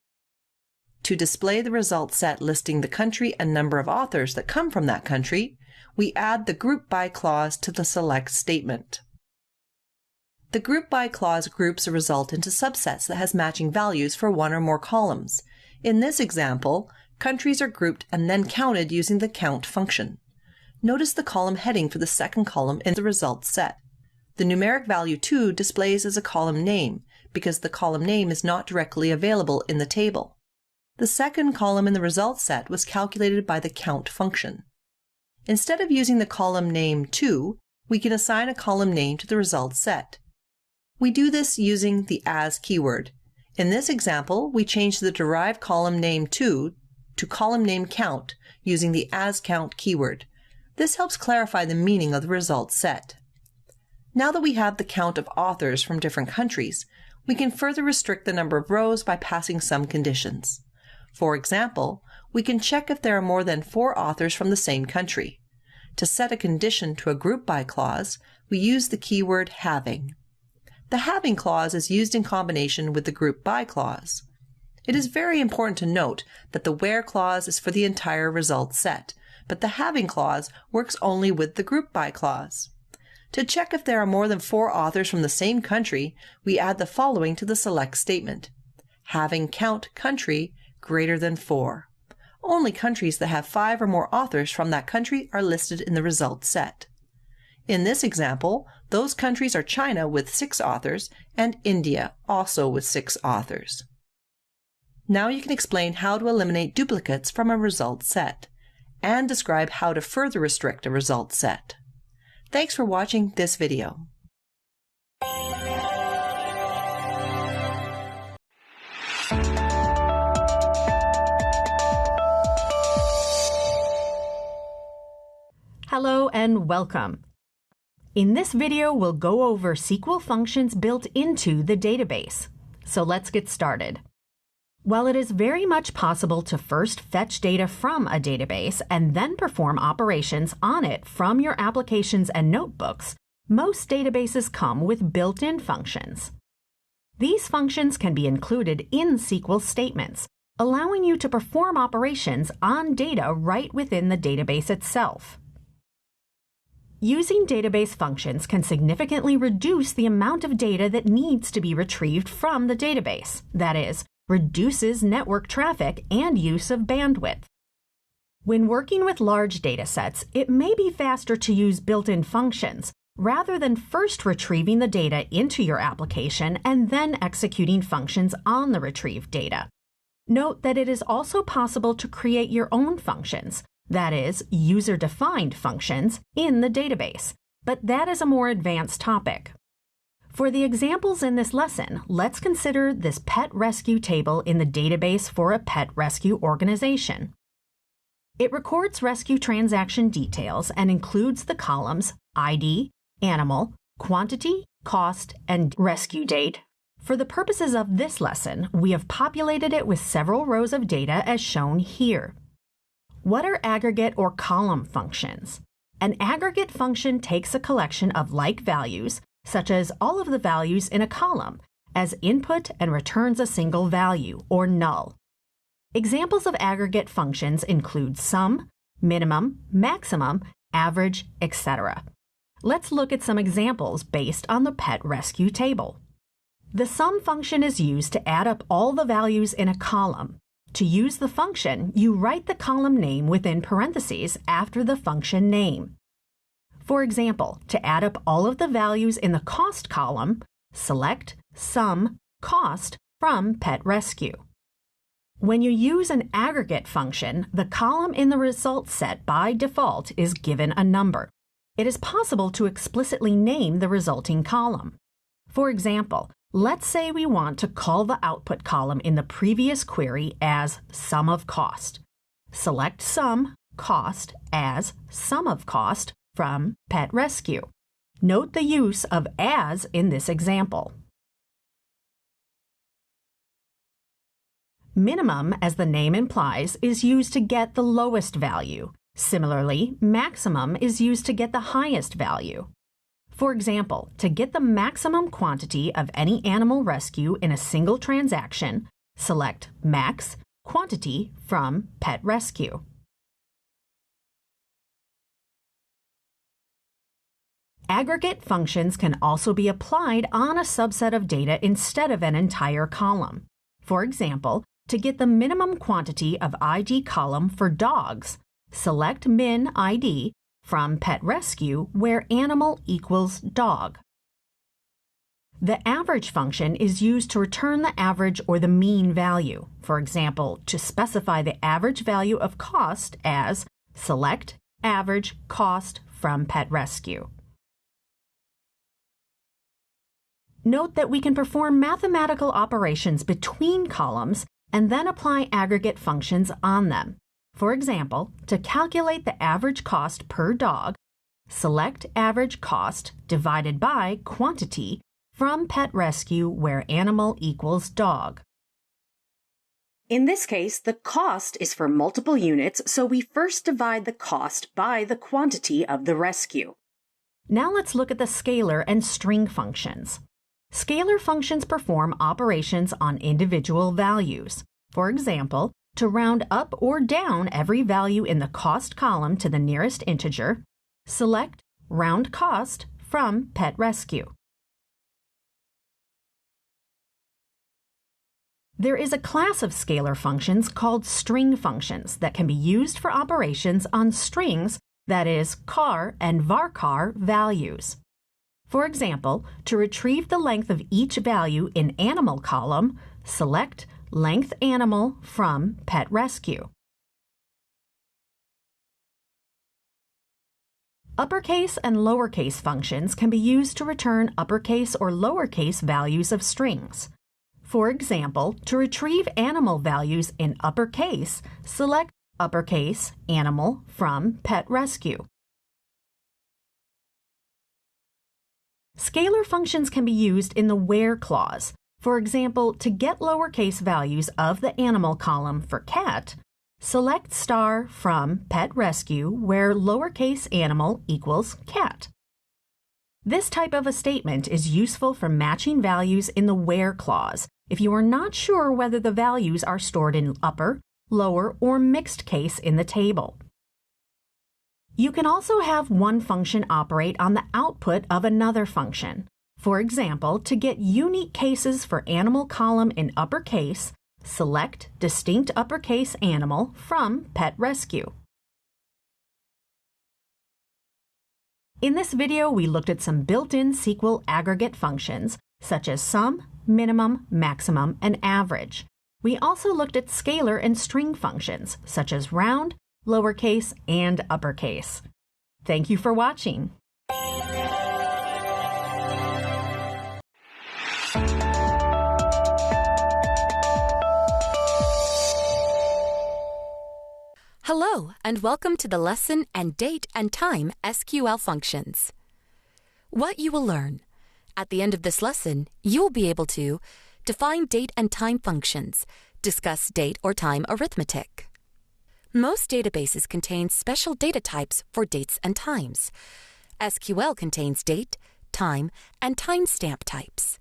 To display the result set listing the country and number of authors that come from that country, we add the group by clause to the select statement. The group by clause groups a result into subsets that has matching values for one or more columns. In this example, countries are grouped and then counted using the count function. Notice the column heading for the second column in the result set. The numeric value 2 displays as a column name because the column name is not directly available in the table. The second column in the result set was calculated by the count function. Instead of using the column name 2, we can assign a column name to the result set. We do this using the as keyword. In this example, we change the derived column name 2 to column name count using the as count keyword. This helps clarify the meaning of the result set. Now that we have the count of authors from different countries, we can further restrict the number of rows by passing some conditions. For example, we can check if there are more than 4 authors from the same country. To set a condition to a group by clause, we use the keyword having. The having clause is used in combination with the group by clause. It is very important to note that the where clause is for the entire result set, but the having clause works only with the group by clause. To check if there are more than 4 authors from the same country, we add the following to the select statement. Having count country greater than 4. Only countries that have 5 or more authors from that country are listed in the result set. In this example, those countries are China with 6 authors and India also with 6 authors. Now you can explain how to eliminate duplicates from a result set and describe how to further restrict a result set. Thanks for watching this video. Hello and welcome. In this video, we'll go over SQL functions built into the database. So let's get started. While it is very much possible to first fetch data from a database and then perform operations on it from your applications and notebooks, most databases come with built-in functions. These functions can be included in SQL statements, allowing you to perform operations on data right within the database itself. Using database functions can significantly reduce the amount of data that needs to be retrieved from the database, that is, reduces network traffic and use of bandwidth. When working with large datasets, it may be faster to use built-in functions rather than first retrieving the data into your application and then executing functions on the retrieved data. Note that it is also possible to create your own functions, that is, user-defined functions, in the database, but that is a more advanced topic. For the examples in this lesson, let's consider this pet rescue table in the database for a pet rescue organization. It records rescue transaction details and includes the columns ID, animal, quantity, cost, and rescue date. For the purposes of this lesson, we have populated it with several rows of data as shown here. What are aggregate or column functions? An aggregate function takes a collection of like values, such as all of the values in a column, as input and returns a single value, or null. Examples of aggregate functions include sum, minimum, maximum, average, etc. Let's look at some examples based on the pet rescue table. The sum function is used to add up all the values in a column. To use the function, you write the column name within parentheses after the function name. For example, to add up all of the values in the cost column, select sum cost from pet rescue. When you use an aggregate function, the column in the result set by default is given a number. It is possible to explicitly name the resulting column. For example, let's say we want to call the output column in the previous query as sum of cost. Select sum cost as sum of cost from pet rescue. Note the use of as in this example. Minimum, as the name implies, is used to get the lowest value. Similarly, maximum is used to get the highest value. For example, to get the maximum quantity of any animal rescue in a single transaction, select Max Quantity from Pet Rescue. Aggregate functions can also be applied on a subset of data instead of an entire column. For example, to get the minimum quantity of ID column for dogs, select Min ID from Pet Rescue where animal equals dog. The average function is used to return the average or the mean value. For example, to specify the average value of cost as select average cost from Pet Rescue. Note that we can perform mathematical operations between columns and then apply aggregate functions on them. For example, to calculate the average cost per dog, select average cost divided by quantity from Pet Rescue where animal equals dog. In this case, the cost is for multiple units, so we first divide the cost by the quantity of the rescue. Now let's look at the scalar and string functions. Scalar functions perform operations on individual values. For example, to round up or down every value in the cost column to the nearest integer, select Round Cost from Pet Rescue. There is a class of scalar functions called string functions that can be used for operations on strings, that is, char and varchar values. For example, to retrieve the length of each value in animal column, select Length Animal from Pet Rescue. Uppercase and lowercase functions can be used to return uppercase or lowercase values of strings. For example, to retrieve animal values in uppercase, select Uppercase Animal from Pet Rescue. Scalar functions can be used in the where clause. For example, to get lowercase values of the animal column for cat, select star from Pet Rescue where lowercase animal equals cat. This type of a statement is useful for matching values in the where clause if you are not sure whether the values are stored in upper, lower, or mixed case in the table. You can also have one function operate on the output of another function. For example, to get unique cases for animal column in uppercase, select Distinct Uppercase Animal from Pet Rescue. In this video, we looked at some built-in SQL aggregate functions, such as sum, minimum, maximum, and average. We also looked at scalar and string functions, such as round, lowercase, and uppercase. Thank you for watching. Hello, and welcome to the lesson and date and time SQL functions. What you will learn. At the end of this lesson, you will be able to define date and time functions, discuss date or time arithmetic. Most databases contain special data types for dates and times. SQL contains date, time, and timestamp types.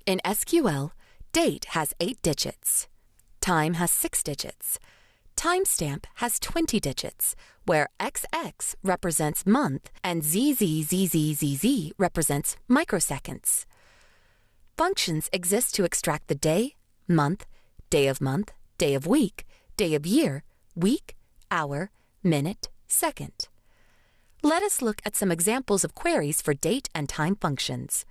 In SQL, date has 8 digits. Time has 6 digits. Timestamp has 20 digits, where XX represents month and ZZZZZZ represents microseconds. Functions exist to extract the day, month, day of week, day of year, week, hour, minute, second. Let us look at some examples of queries for date and time functions.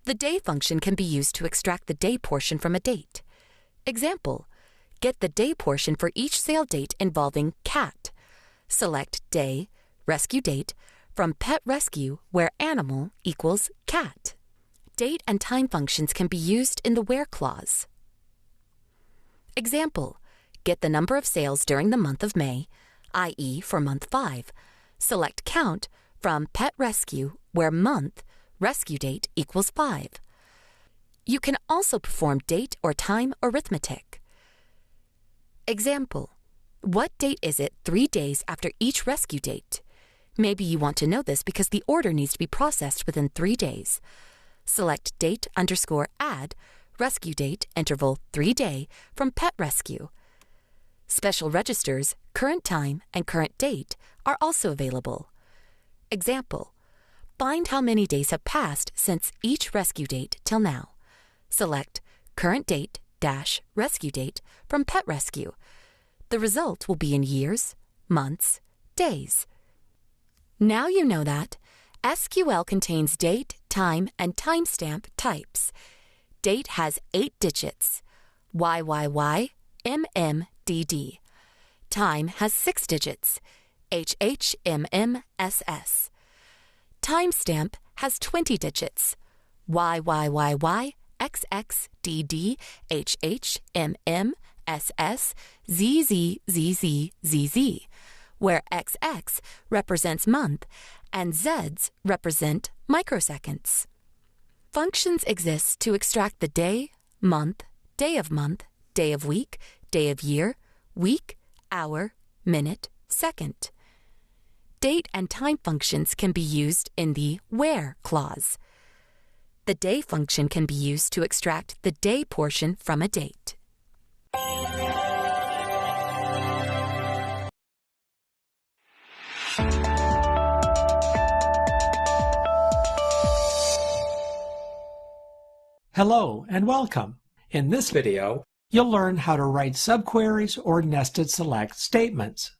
The day function can be used to extract the day portion from a date. Example: get the day portion for each sale date involving cat. Select day, rescue date, from Pet Rescue where animal equals cat. Date and time functions can be used in the where clause. Example: get the number of sales during the month of May, i.e. for month 5. Select count from Pet Rescue where month, rescue date equals 5. You can also perform date or time arithmetic. Example: What date is it 3 days after each rescue date? Maybe you want to know this because the order needs to be processed within 3 days. Select date_add, rescue date, interval 3 day from Pet Rescue. Special registers, current time, and current date are also available. Example, find how many days have passed since each rescue date till now. Select current date - rescue date from Pet Rescue. The result will be in years, months, days. Now you know that SQL contains date, time, and timestamp types. Date has 8 digits, YYY, MMDD. Time has 6 digits, HHMMSS. Timestamp has 20 digits, YYYY, XXDD, HHMMSS, ZZZZZZ, where XX represents month and Zs represent microseconds. Functions exist to extract the day, month, day of week, day of year, week, hour, minute, second. Date and time functions can be used in the where clause. The day function can be used to extract the day portion from a date. Hello and welcome. In this video, you'll learn how to write subqueries or nested select statements.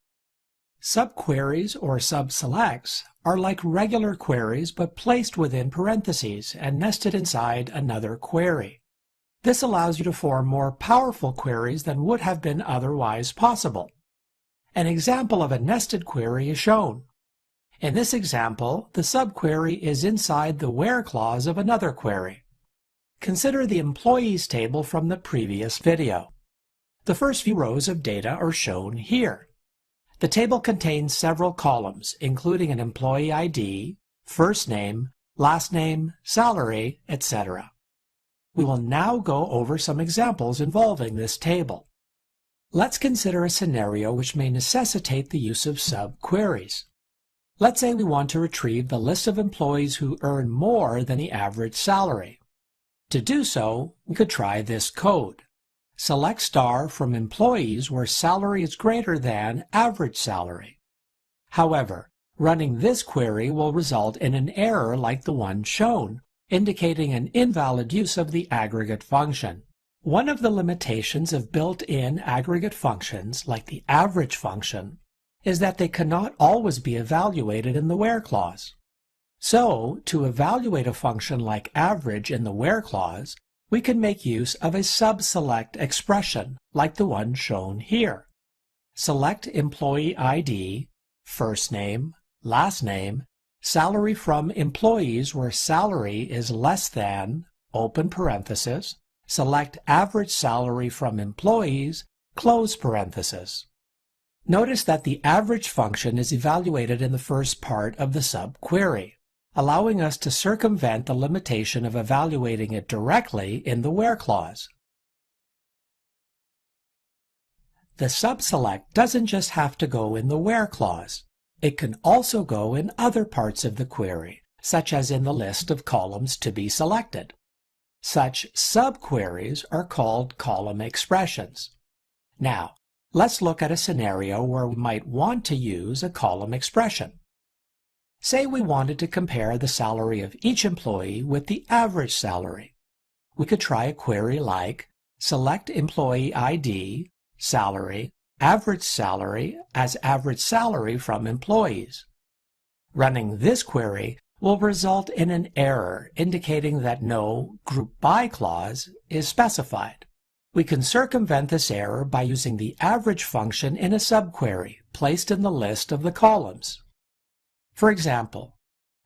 Subqueries or subselects are like regular queries but placed within parentheses and nested inside another query. This allows you to form more powerful queries than would have been otherwise possible. An example of a nested query is shown. In this example, the subquery is inside the where clause of another query. Consider the employees table from the previous video. The first few rows of data are shown here. The table contains several columns, including an employee ID, first name, last name, salary, etc. We will now go over some examples involving this table. Let's consider a scenario which may necessitate the use of subqueries. Let's say we want to retrieve the list of employees who earn more than the average salary. To do so, we could try this code. Select star from employees where salary is greater than average salary. However, running this query will result in an error like the one shown, indicating an invalid use of the aggregate function. One of the limitations of built-in aggregate functions, like the average function, is that they cannot always be evaluated in the where clause. So, to evaluate a function like average in the where clause, we can make use of a subselect expression like the one shown here. Select employee ID, first name, last name, salary from employees where salary is less than, open parenthesis, select average salary from employees, close parenthesis. Notice that the average function is evaluated in the first part of the subquery, allowing us to circumvent the limitation of evaluating it directly in the where clause. The subselect doesn't just have to go in the where clause. It can also go in other parts of the query, such as in the list of columns to be selected. Such subqueries are called column expressions. Now, let's look at a scenario where we might want to use a column expression. Say we wanted to compare the salary of each employee with the average salary. We could try a query like select employee ID, salary, average salary as average salary from employees. Running this query will result in an error indicating that no group by clause is specified. We can circumvent this error by using the average function in a subquery placed in the list of the columns. For example,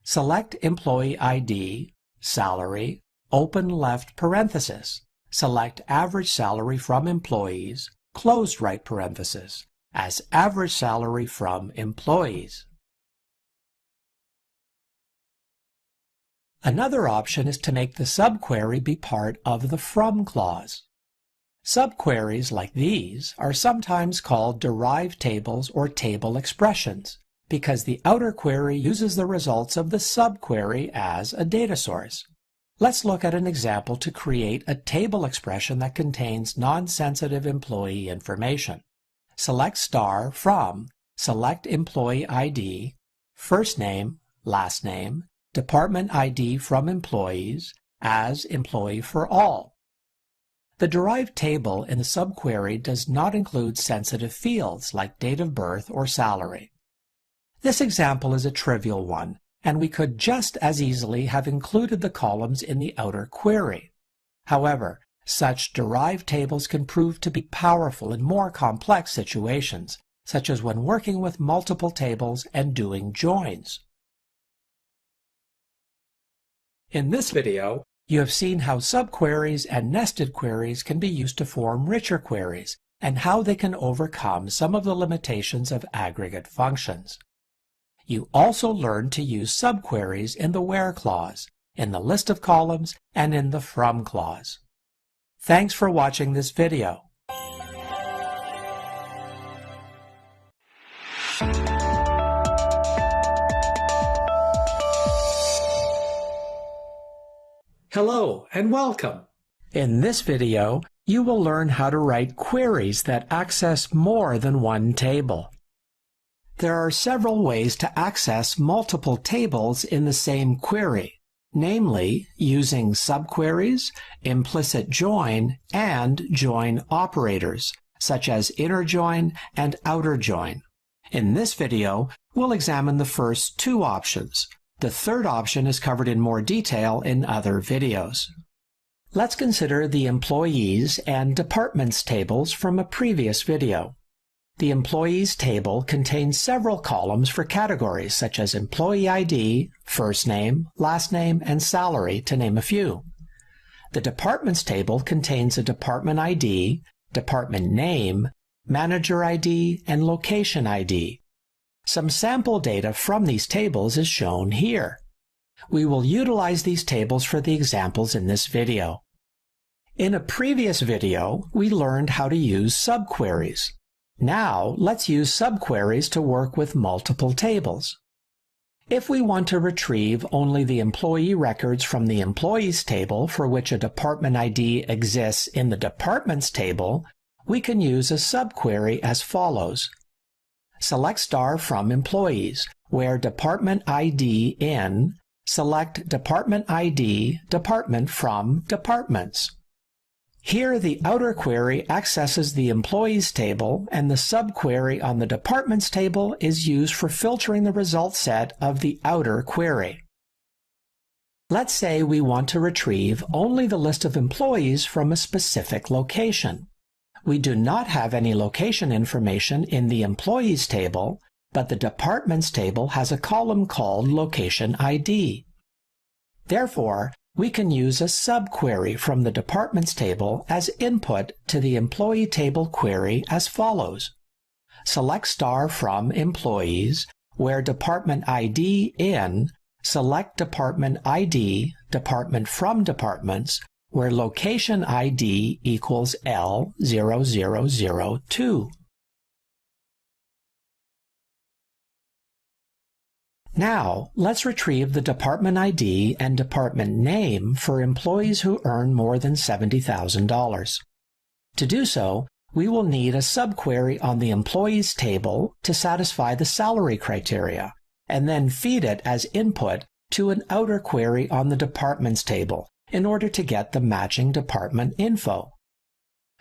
select employee ID, salary, open left parenthesis, select average salary from employees, closed right parenthesis, as average salary from employees. Another option is to make the subquery be part of the from clause. Subqueries like these are sometimes called derived tables or table expressions because the outer query uses the results of the subquery as a data source. Let's look at an example to create a table expression that contains non-sensitive employee information. Select star from Select Employee ID, first name, last name, department ID from employees as employee for all. The derived table in the subquery does not include sensitive fields like date of birth or salary. This example is a trivial one, and we could just as easily have included the columns in the outer query. However, such derived tables can prove to be powerful in more complex situations, such as when working with multiple tables and doing joins. In this video, you have seen how subqueries and nested queries can be used to form richer queries, and how they can overcome some of the limitations of aggregate functions. You also learned to use subqueries in the where clause, in the list of columns, and in the from clause. Thanks for watching this video. Hello and welcome. In this video, you will learn how to write queries that access more than one table. There are several ways to access multiple tables in the same query, namely using subqueries, implicit join, and join operators, such as inner join and outer join. In this video, we'll examine the first two options. The third option is covered in more detail in other videos. Let's consider the employees and departments tables from a previous video. The employees table contains several columns for categories such as employee ID, first name, last name, and salary, to name a few. The departments table contains a department ID, department name, manager ID, and location ID. Some sample data from these tables is shown here. We will utilize these tables for the examples in this video. In a previous video, we learned how to use subqueries. Now, let's use subqueries to work with multiple tables. If we want to retrieve only the employee records from the employees table for which a department ID exists in the departments table, we can use a subquery as follows. Select star from employees, where department ID in, select department ID, department from departments. Here, the outer query accesses the employees table, and the subquery on the departments table is used for filtering the result set of the outer query. Let's say we want to retrieve only the list of employees from a specific location. We do not have any location information in the employees table, but the departments table has a column called location ID. Therefore, we can use a subquery from the departments table as input to the employee table query as follows. Select star from employees, where department ID in, select department ID, department from departments, where location ID equals L0002. Now, let's retrieve the department ID and department name for employees who earn more than $70,000. To do so, we will need a subquery on the employees table to satisfy the salary criteria, and then feed it as input to an outer query on the departments table in order to get the matching department info.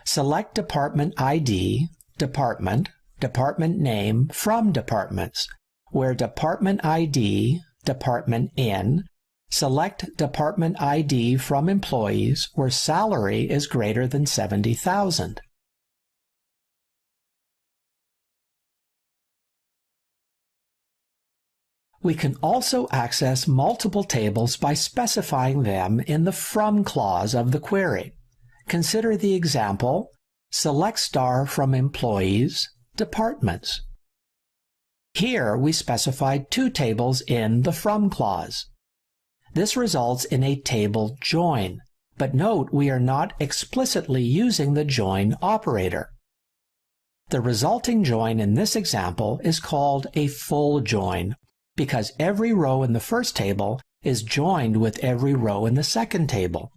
Select department ID, department, department name from departments, where department ID, department in, select department ID from employees where salary is greater than $70,000. We can also access multiple tables by specifying them in the from clause of the query. Consider the example, select star from employees, departments. Here we specified two tables in the from clause. This results in a table join, but note we are not explicitly using the join operator. The resulting join in this example is called a full join because every row in the first table is joined with every row in the second table.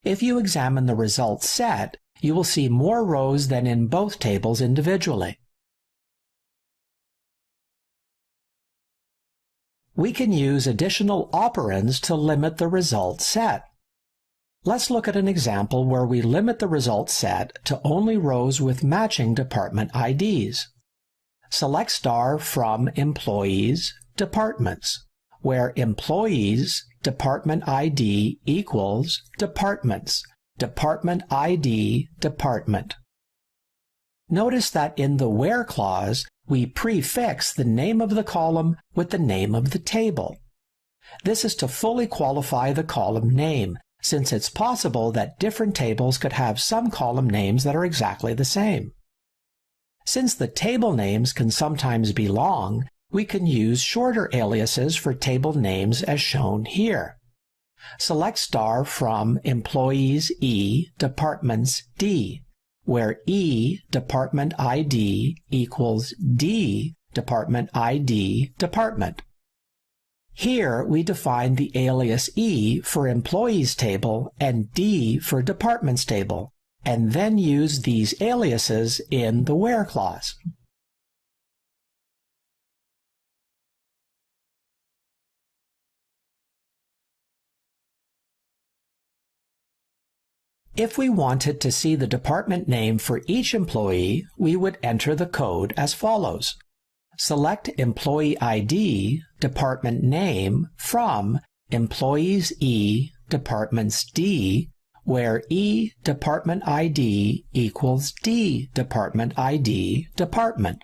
If you examine the result set, you will see more rows than in both tables individually. We can use additional operands to limit the result set. Let's look at an example where we limit the result set to only rows with matching department IDs. Select star from Employees, Departments, where Employees, Department ID equals Departments, Department ID, Department. Notice that in the where clause, we prefix the name of the column with the name of the table. This is to fully qualify the column name, since it's possible that different tables could have some column names that are exactly the same. Since the table names can sometimes be long, we can use shorter aliases for table names as shown here. Select star from Employees E, Departments D, where E, Department ID, equals D, Department ID, Department. Here we define the alias E for Employees table and D for Departments table, and then use these aliases in the where clause. If we wanted to see the department name for each employee, we would enter the code as follows. Select Employee ID, Department Name from Employees E, Departments D, where E, Department ID equals D, Department ID, Department.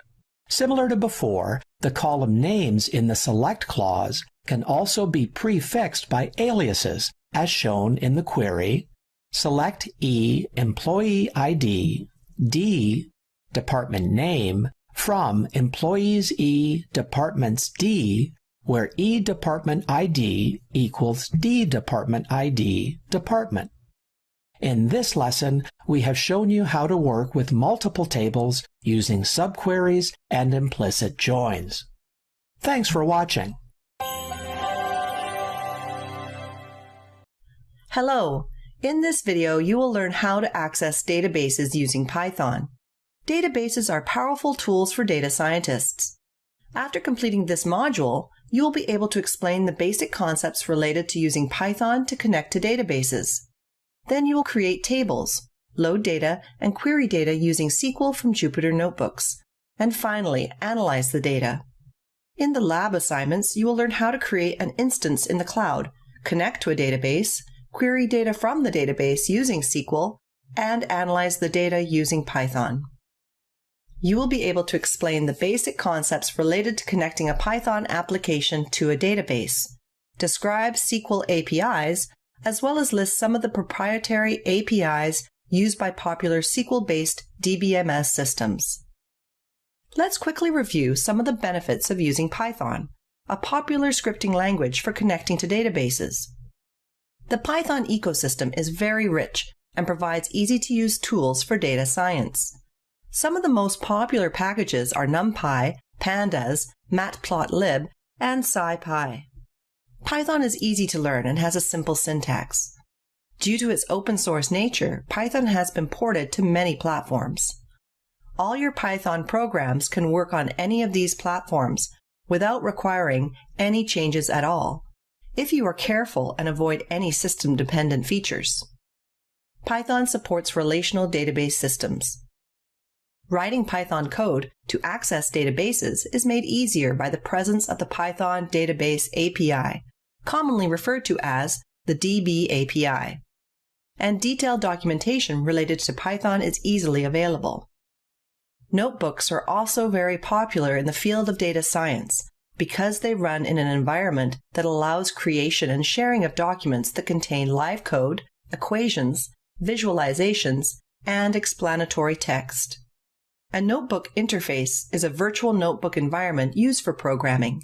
Similar to before, the column names in the Select clause can also be prefixed by aliases, as shown in the query. Select E, Employee ID, D, Department Name, from Employees E, Departments D, where E, Department ID equals D, Department ID, Department. In this lesson, we have shown you how to work with multiple tables using subqueries and implicit joins. Thanks for watching. Hello! In this video, you will learn how to access databases using Python. Databases are powerful tools for data scientists. After completing this module, you will be able to explain the basic concepts related to using Python to connect to databases. Then you will create tables, load data, and query data using SQL from Jupyter Notebooks, and finally, analyze the data. In the lab assignments, you will learn how to create an instance in the cloud, connect to a database, query data from the database using SQL, and analyze the data using Python. You will be able to explain the basic concepts related to connecting a Python application to a database, describe SQL APIs, as well as list some of the proprietary APIs used by popular SQL-based DBMS systems. Let's quickly review some of the benefits of using Python, a popular scripting language for connecting to databases. The Python ecosystem is very rich and provides easy-to-use tools for data science. Some of the most popular packages are NumPy, Pandas, Matplotlib, and SciPy. Python is easy to learn and has a simple syntax. Due to its open-source nature, Python has been ported to many platforms. All your Python programs can work on any of these platforms without requiring any changes at all, if you are careful and avoid any system-dependent features. Python supports relational database systems. Writing Python code to access databases is made easier by the presence of the Python Database API, commonly referred to as the DB API. And detailed documentation related to Python is easily available. Notebooks are also very popular in the field of data science because they run in an environment that allows creation and sharing of documents that contain live code, equations, visualizations, and explanatory text. A notebook interface is a virtual notebook environment used for programming.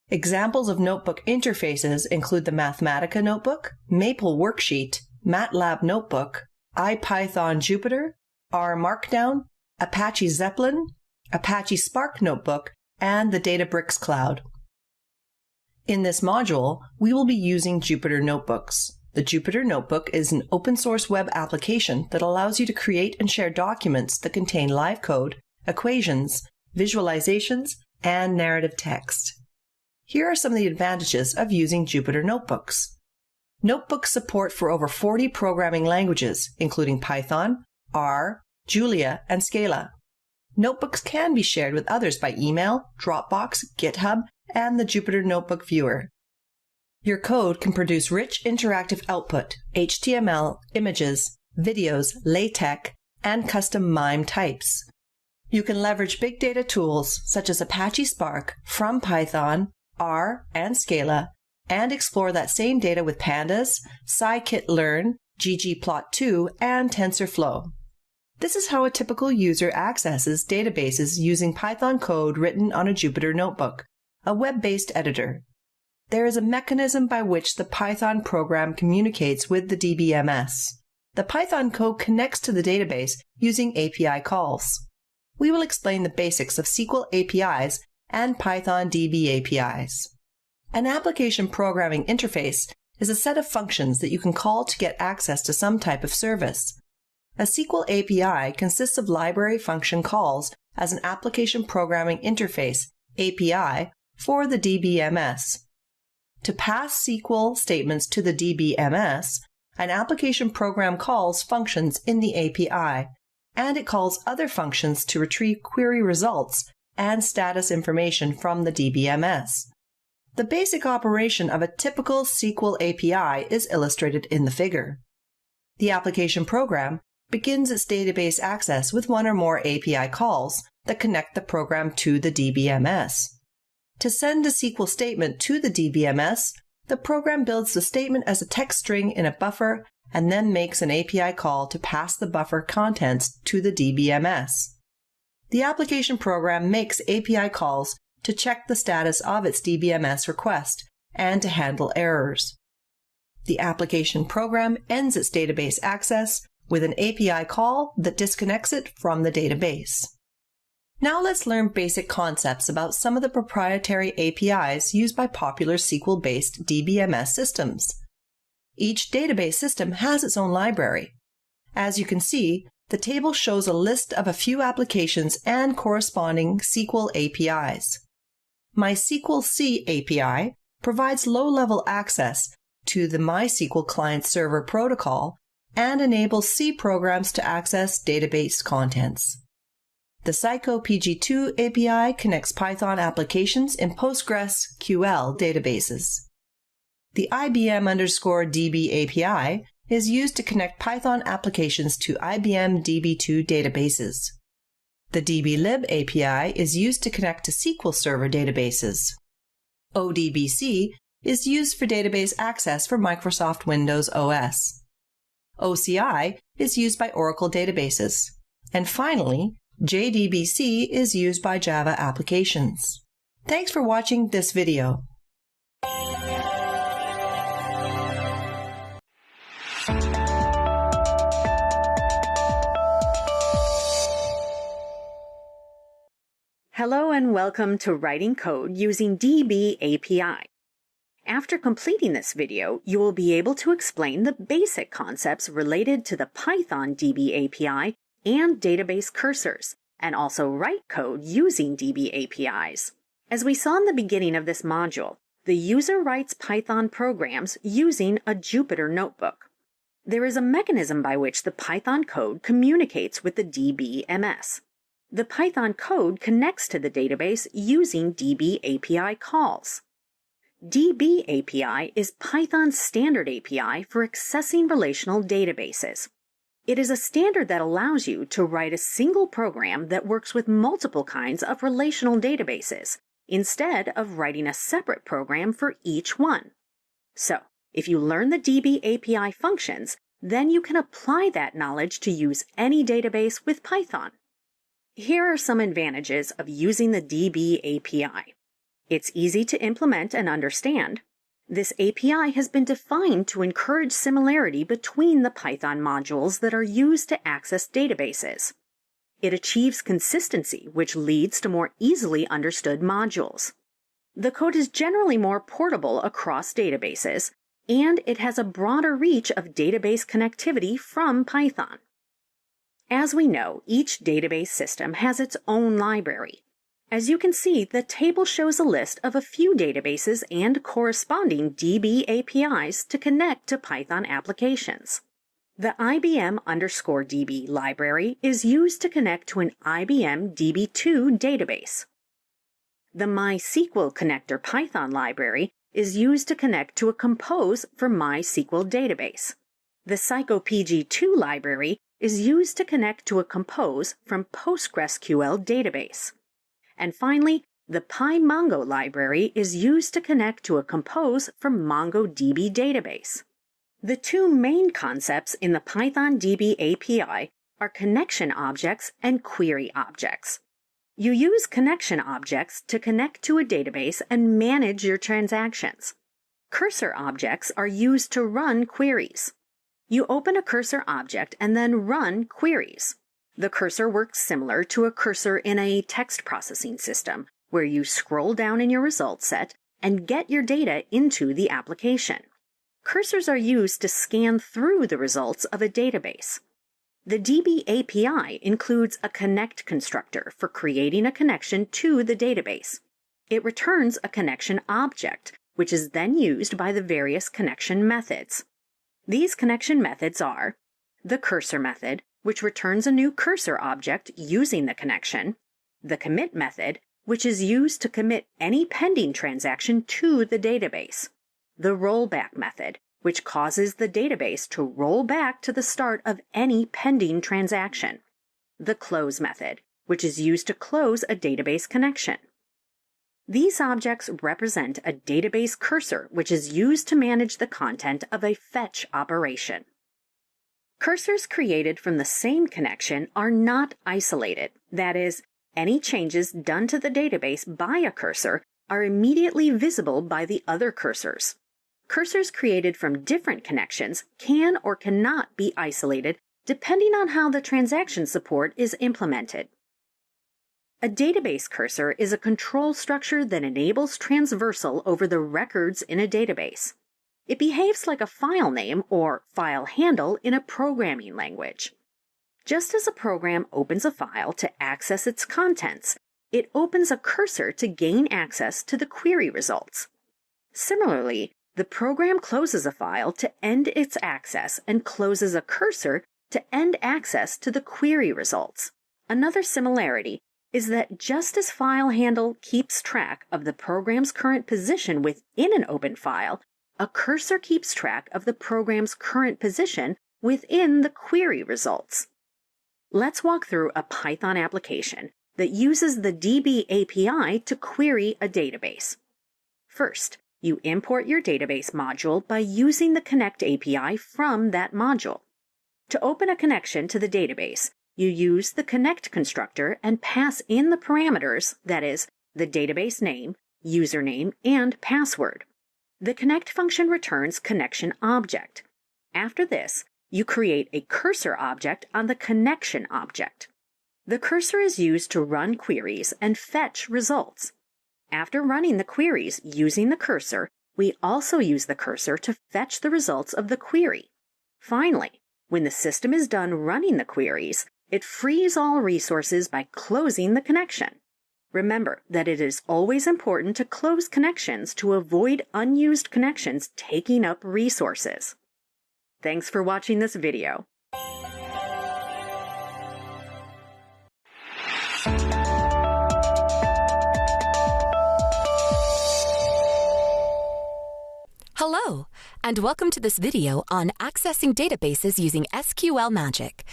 Examples of notebook interfaces include the Mathematica Notebook, Maple Worksheet, MATLAB Notebook, IPython Jupyter, R Markdown, Apache Zeppelin, Apache Spark Notebook, and the Databricks Cloud. In this module, we will be using Jupyter Notebooks. The Jupyter Notebook is an open-source web application that allows you to create and share documents that contain live code, equations, visualizations, and narrative text. Here are some of the advantages of using Jupyter Notebooks. Notebooks support for over 40 programming languages, including Python, R, Julia, and Scala. Notebooks can be shared with others by email, Dropbox, GitHub, and the Jupyter Notebook Viewer. Your code can produce rich interactive output, HTML, images, videos, LaTeX, and custom MIME types. You can leverage big data tools such as Apache Spark from Python, R, and Scala, and explore that same data with Pandas, scikit-learn, ggplot2, and TensorFlow. This is how a typical user accesses databases using Python code written on a Jupyter Notebook, a web-based editor. There is a mechanism by which the Python program communicates with the DBMS. The Python code connects to the database using API calls. We will explain the basics of SQL APIs and Python DB APIs. An application programming interface is a set of functions that you can call to get access to some type of service. A SQL API consists of library function calls as an application programming interface, API, for the DBMS. To pass SQL statements to the DBMS, an application program calls functions in the API, and it calls other functions to retrieve query results and status information from the DBMS. The basic operation of a typical SQL API is illustrated in the figure. The application program begins its database access with one or more API calls that connect the program to the DBMS. To send a SQL statement to the DBMS, the program builds the statement as a text string in a buffer and then makes an API call to pass the buffer contents to the DBMS. The application program makes API calls to check the status of its DBMS request and to handle errors. The application program ends its database access with an API call that disconnects it from the database. Now let's learn basic concepts about some of the proprietary APIs used by popular SQL-based DBMS systems. Each database system has its own library. As you can see, the table shows a list of a few applications and corresponding SQL APIs. MySQL-C API provides low-level access to the MySQL client server protocol and enables C programs to access database contents. The PsychoPG2 API connects Python applications in PostgreSQL databases. The IBM_DB API is used to connect Python applications to IBM DB2 databases. The DBlib API is used to connect to SQL Server databases. ODBC is used for database access for Microsoft Windows OS. OCI is used by Oracle databases. And finally, JDBC is used by Java applications. Thanks for watching this video. Hello and welcome to Writing Code using DB API. After completing this video, you will be able to explain the basic concepts related to the Python DB API and database cursors, and also write code using DB APIs. As we saw in the beginning of this module, the user writes Python programs using a Jupyter Notebook. There is a mechanism by which the Python code communicates with the DBMS. The Python code connects to the database using DB API calls. DB API is Python's standard API for accessing relational databases. It is a standard that allows you to write a single program that works with multiple kinds of relational databases, instead of writing a separate program for each one. So, if you learn the DB API functions, then you can apply that knowledge to use any database with Python. Here are some advantages of using the DB API. It's easy to implement and understand. This API has been defined to encourage similarity between the Python modules that are used to access databases. It achieves consistency, which leads to more easily understood modules. The code is generally more portable across databases, and it has a broader reach of database connectivity from Python. As we know, each database system has its own library. As you can see, the table shows a list of a few databases and corresponding DB APIs to connect to Python applications. The IBM_DB library is used to connect to an IBM DB2 database. The MySQL connector Python library is used to connect to a Compose for MySQL database. The PsychoPG2 library is used to connect to a Compose from PostgreSQL database. And finally, the PyMongo library is used to connect to a Compose from MongoDB database. The two main concepts in the Python DB API are connection objects and query objects. You use connection objects to connect to a database and manage your transactions. Cursor objects are used to run queries. You open a cursor object and then run queries. The cursor works similar to a cursor in a text processing system, where you scroll down in your results set and get your data into the application. Cursors are used to scan through the results of a database. The DB API includes a connect constructor for creating a connection to the database. It returns a connection object, which is then used by the various connection methods. These connection methods are the cursor method, which returns a new cursor object using the connection, the commit method, which is used to commit any pending transaction to the database, the rollback method, which causes the database to roll back to the start of any pending transaction, the close method, which is used to close a database connection. These objects represent a database cursor, which is used to manage the content of a fetch operation. Cursors created from the same connection are not isolated. That is, any changes done to the database by a cursor are immediately visible by the other cursors. Cursors created from different connections can or cannot be isolated depending on how the transaction support is implemented. A database cursor is a control structure that enables transversal over the records in a database. It behaves like a file name or file handle in a programming language. Just as a program opens a file to access its contents, it opens a cursor to gain access to the query results. Similarly, the program closes a file to end its access and closes a cursor to end access to the query results. Another similarity is that just as file handle keeps track of the program's current position within an open file, a cursor keeps track of the program's current position within the query results. Let's walk through a Python application that uses the DB API to query a database. First, you import your database module by using the Connect API from that module. To open a connection to the database, you use the Connect constructor and pass in the parameters, that is, the database name, username, and password. The Connect function returns connection object. After this, you create a cursor object on the connection object. The cursor is used to run queries and fetch results. After running the queries using the cursor, we also use the cursor to fetch the results of the query. Finally, when the system is done running the queries, it frees all resources by closing the connection. Remember that it is always important to close connections to avoid unused connections taking up resources. Thanks for watching this video. Hello, and welcome to this video on accessing databases using SQL Magic.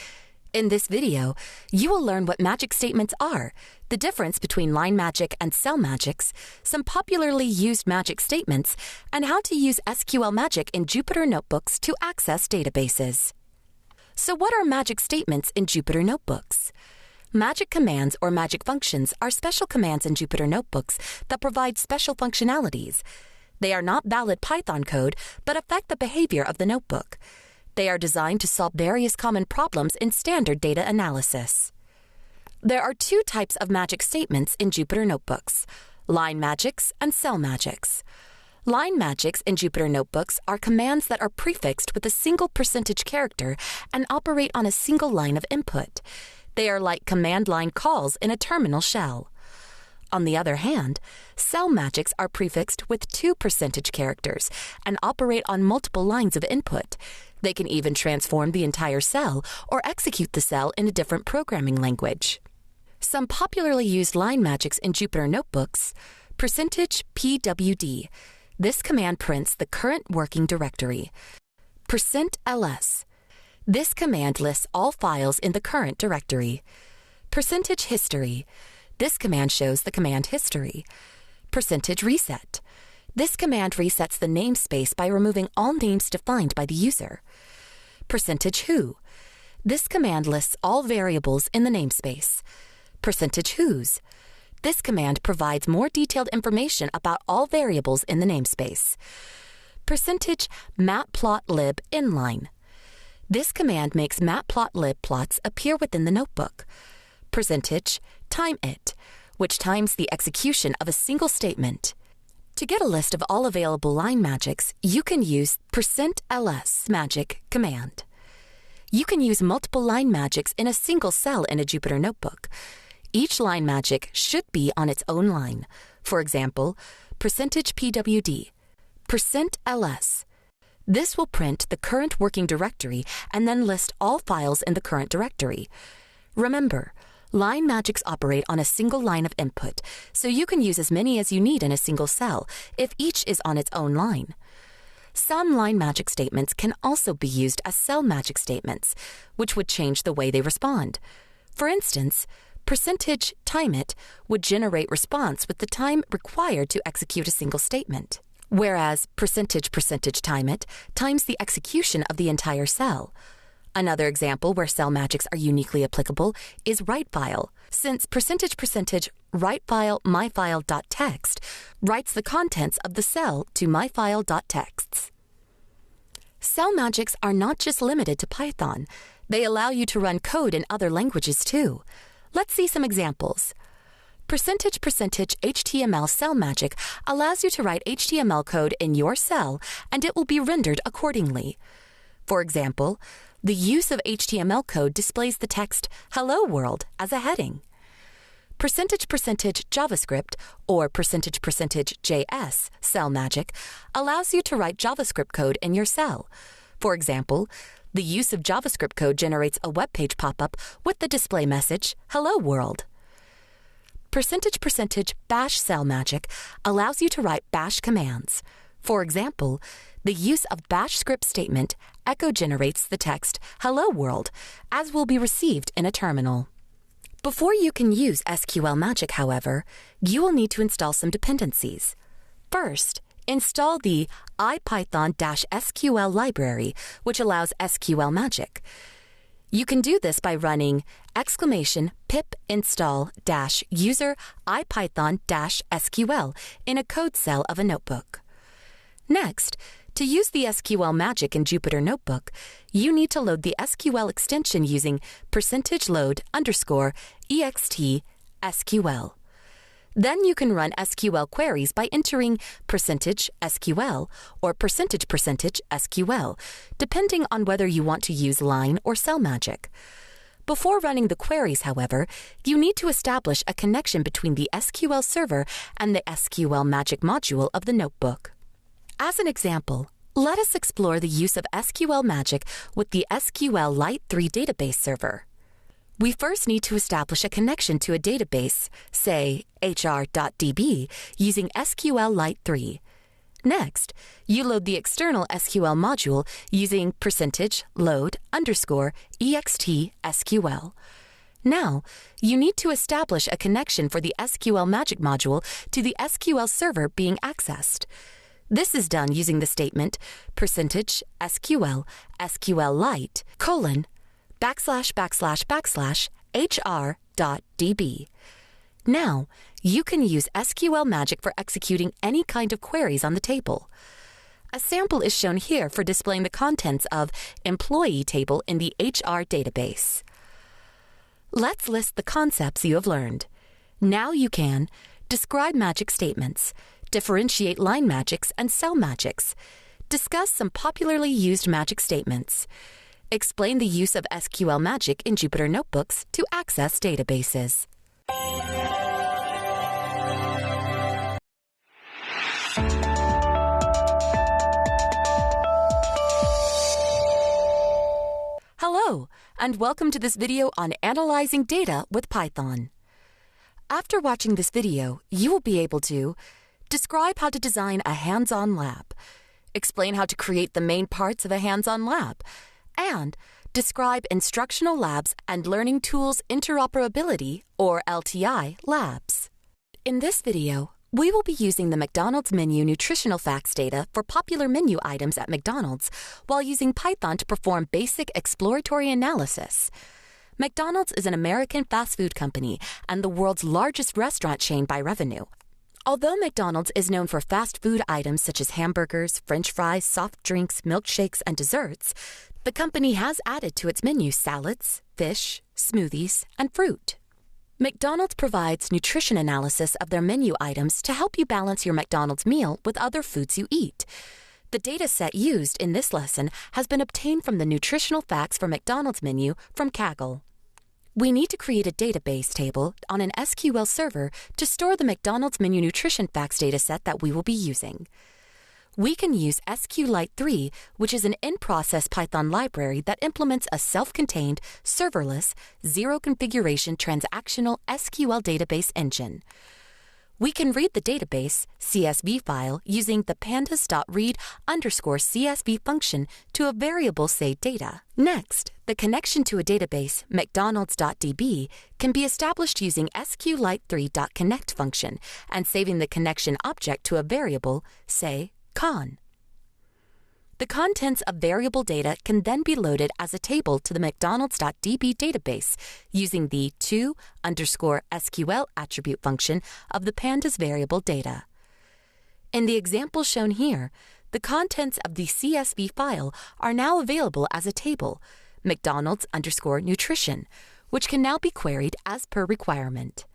In this video, you will learn what magic statements are, the difference between line magic and cell magics, some popularly used magic statements, and how to use SQL Magic in Jupyter Notebooks to access databases. So what are magic statements in Jupyter Notebooks? Magic commands or magic functions are special commands in Jupyter Notebooks that provide special functionalities. They are not valid Python code, but affect the behavior of the notebook. They are designed to solve various common problems in standard data analysis. There are two types of magic statements in Jupyter Notebooks: line magics and cell magics. Line magics in Jupyter Notebooks are commands that are prefixed with a single percentage character and operate on a single line of input. They are like command line calls in a terminal shell. On the other hand, cell magics are prefixed with 2 percentage characters and operate on multiple lines of input. They can even transform the entire cell or execute the cell in a different programming language. Some popularly used line magics in Jupyter Notebooks: %PWD. This command prints the current working directory. %LS. This command lists all files in the current directory. %history. This command shows the command history. %reset. This command resets the namespace by removing all names defined by the user. %who. This command lists all variables in the namespace. %whos. This command provides more detailed information about all variables in the namespace. %matplotlib inline. This command makes matplotlib plots appear within the notebook. %timeit, which times the execution of a single statement. To get a list of all available line magics, you can use %ls magic command. You can use multiple line magics in a single cell in a Jupyter Notebook. Each line magic should be on its own line. For example, %pwd, %ls. This will print the current working directory and then list all files in the current directory. Remember, line magics operate on a single line of input, so you can use as many as you need in a single cell if each is on its own line. Some line magic statements can also be used as cell magic statements, which would change the way they respond. For instance, %timeit would generate response with the time required to execute a single statement, whereas %timeit times the execution of the entire cell. Another example where cell magics are uniquely applicable is writefile, since %writefile myfile.txt writes the contents of the cell to myfile.texts. Cell magics are not just limited to Python. They allow you to run code in other languages too. Let's see some examples. %HTML cell magic allows you to write HTML code in your cell, and it will be rendered accordingly. For example, the use of HTML code displays the text "Hello World" as a heading. %JavaScript or %JS cell magic allows you to write JavaScript code in your cell. For example, the use of JavaScript code generates a web page pop-up with the display message "Hello World." %bash cell magic allows you to write bash commands. For example, the use of bash script statement echo generates the text "Hello World" as will be received in a terminal. Before you can use SQL magic, however, you will need to install some dependencies. First, install the IPython-SQL library, which allows SQL magic. You can do this by running !pip install-user IPython-SQL in a code cell of a notebook. Next, to use the SQL magic in Jupyter Notebook, you need to load the SQL extension using %load_ext SQL. Then you can run SQL queries by entering %SQL or %SQL, depending on whether you want to use line or cell magic. Before running the queries, however, you need to establish a connection between the SQL server and the SQL magic module of the notebook. As an example, let us explore the use of SQL magic with the SQL Lite 3 database server. We first need to establish a connection to a database, say hr.db, using SQL Lite 3. Next, you load the external SQL module using %load_ext SQL. Now, you need to establish a connection for the SQL magic module to the SQL server being accessed. This is done using the statement %SQL SQLite : \\\\\\, hr.db. Now, you can use SQL Magic for executing any kind of queries on the table. A sample is shown here for displaying the contents of employee table in the HR database. Let's list the concepts you have learned. Now you can describe magic statements, differentiate line magics and cell magics, discuss some popularly used magic statements, explain the use of SQL Magic in Jupyter Notebooks to access databases. Hello, and welcome to this video on analyzing data with Python. After watching this video, you will be able to describe how to design a hands-on lab, explain how to create the main parts of a hands-on lab, and describe instructional labs and learning tools interoperability, or LTI, labs. In this video, we will be using the McDonald's menu nutritional facts data for popular menu items at McDonald's while using Python to perform basic exploratory analysis. McDonald's is an American fast food company and the world's largest restaurant chain by revenue. Although McDonald's is known for fast food items such as hamburgers, French fries, soft drinks, milkshakes, and desserts, the company has added to its menu salads, fish, smoothies, and fruit. McDonald's provides nutrition analysis of their menu items to help you balance your McDonald's meal with other foods you eat. The data set used in this lesson has been obtained from the Nutritional Facts for McDonald's menu from Kaggle. We need to create a database table on an SQL server to store the McDonald's menu nutrition facts dataset that we will be using. We can use SQLite 3, which is an in-process Python library that implements a self-contained, serverless, zero-configuration transactional SQL database engine. We can read the database CSV file using the pandas.read_CSV function to a variable say data. Next, the connection to a database, mcdonalds.db, can be established using SQLite3.connect function and saving the connection object to a variable, say, con. The contents of variable data can then be loaded as a table to the mcdonalds.db database using the to_SQL attribute function of the pandas variable data. In the example shown here, the contents of the CSV file are now available as a table, McDonald's_nutrition, which can now be queried as per requirement.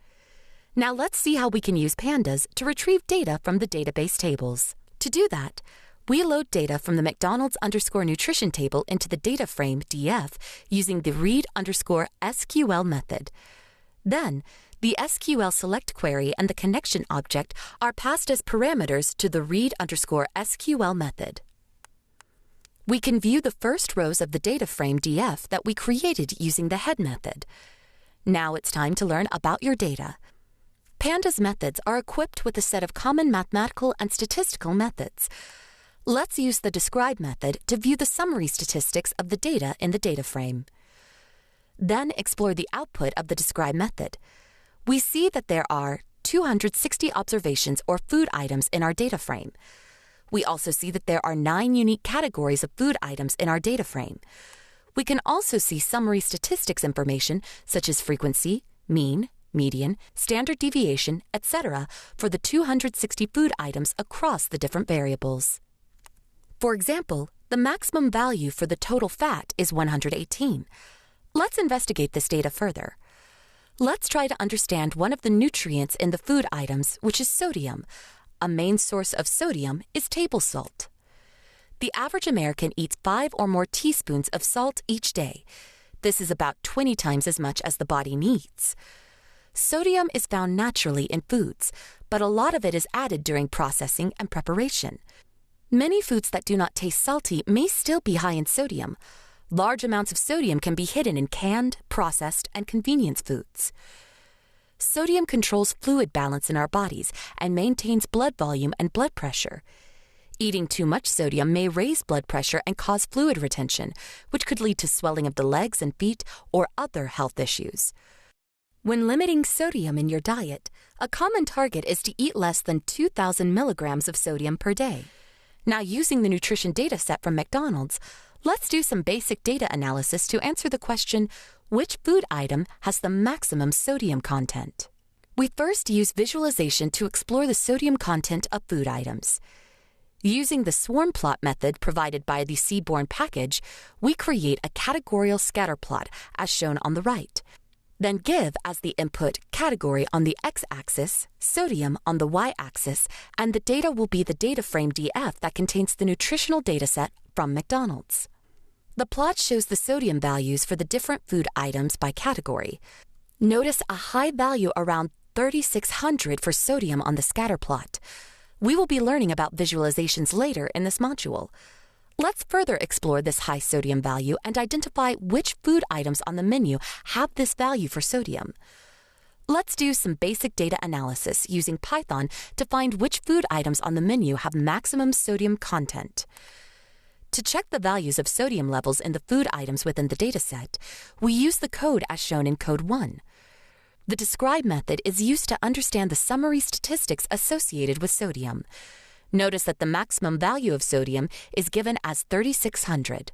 Now let's see how we can use pandas to retrieve data from the database tables. To do that, we load data from the McDonald's_nutrition table into the data frame df using the read_SQL method. Then, the SQL select query and the connection object are passed as parameters to the read_SQL method. We can view the first rows of the data frame df that we created using the head method. Now it's time to learn about your data. Pandas methods are equipped with a set of common mathematical and statistical methods. Let's use the describe method to view the summary statistics of the data in the data frame. Then explore the output of the describe method. We see that there are 260 observations or food items in our data frame. We also see that there are 9 unique categories of food items in our data frame. We can also see summary statistics information such as frequency, mean, median, standard deviation, etc. for the 260 food items across the different variables. For example, the maximum value for the total fat is 118. Let's investigate this data further. Let's try to understand one of the nutrients in the food items, which is sodium. A main source of sodium is table salt. The average American eats 5 or more teaspoons of salt each day. This is about 20 times as much as the body needs. Sodium is found naturally in foods, but a lot of it is added during processing and preparation. Many foods that do not taste salty may still be high in sodium. Large amounts of sodium can be hidden in canned, processed, and convenience foods. Sodium controls fluid balance in our bodies and maintains blood volume and blood pressure. Eating too much sodium may raise blood pressure and cause fluid retention, which could lead to swelling of the legs and feet or other health issues. When limiting sodium in your diet, a common target is to eat less than 2,000 milligrams of sodium per day. Now, using the nutrition data set from McDonald's, Let's do some basic data analysis to answer the question, which food item has the maximum sodium content? We first use visualization to explore the sodium content of food items. Using the swarm plot method provided by the Seaborn package, we create a categorical scatter plot as shown on the right. Then give as the input category on the x-axis, sodium on the y-axis, and the data will be the data frame DF that contains the nutritional dataset from McDonald's. The plot shows the sodium values for the different food items by category. Notice a high value around 3,600 for sodium on the scatter plot. We will be learning about visualizations later in this module. Let's further explore this high sodium value and identify which food items on the menu have this value for sodium. Let's do some basic data analysis using Python to find which food items on the menu have maximum sodium content. To check the values of sodium levels in the food items within the dataset, we use the code as shown in Code 1. The describe method is used to understand the summary statistics associated with sodium. Notice that the maximum value of sodium is given as 3,600.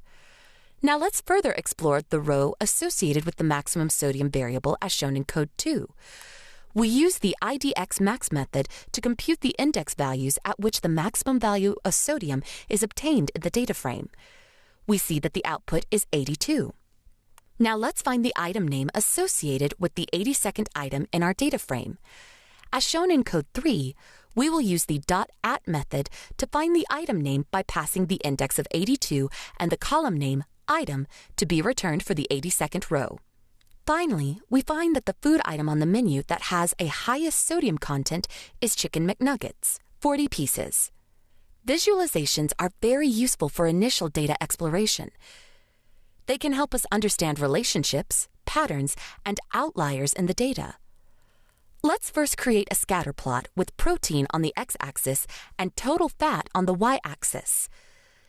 Now let's further explore the row associated with the maximum sodium variable as shown in Code 2. We use the IDX max method to compute the index values at which the maximum value of sodium is obtained in the data frame. We see that the output is 82. Now let's find the item name associated with the 82nd item in our data frame. As shown in Code 3, we will use the .at method to find the item name by passing the index of 82 and the column name item to be returned for the 82nd row. Finally, we find that the food item on the menu that has a highest sodium content is Chicken McNuggets, 40 pieces. Visualizations are very useful for initial data exploration. They can help us understand relationships, patterns, and outliers in the data. Let's first create a scatter plot with protein on the x-axis and total fat on the y-axis.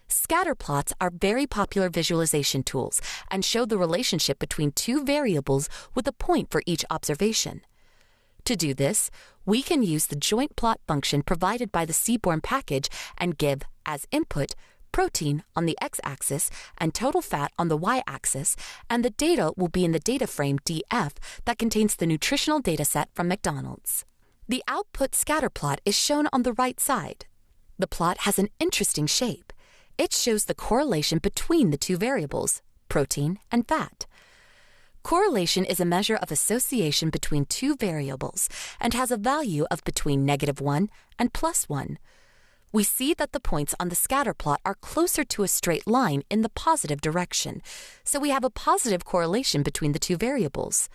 Scatter plots are very popular visualization tools and show the relationship between two variables with a point for each observation. To do this, we can use the joint plot function provided by the Seaborn package and give as input protein on the x-axis and total fat on the y-axis, and the data will be in the data frame DF that contains the nutritional dataset from McDonald's. The output scatter plot is shown on the right side. The plot has an interesting shape. It shows the correlation between the two variables, protein and fat. Correlation is a measure of association between two variables and has a value of between -1 and +1. We see that the points on the scatter plot are closer to a straight line in the positive direction, so we have a positive correlation between the two variables.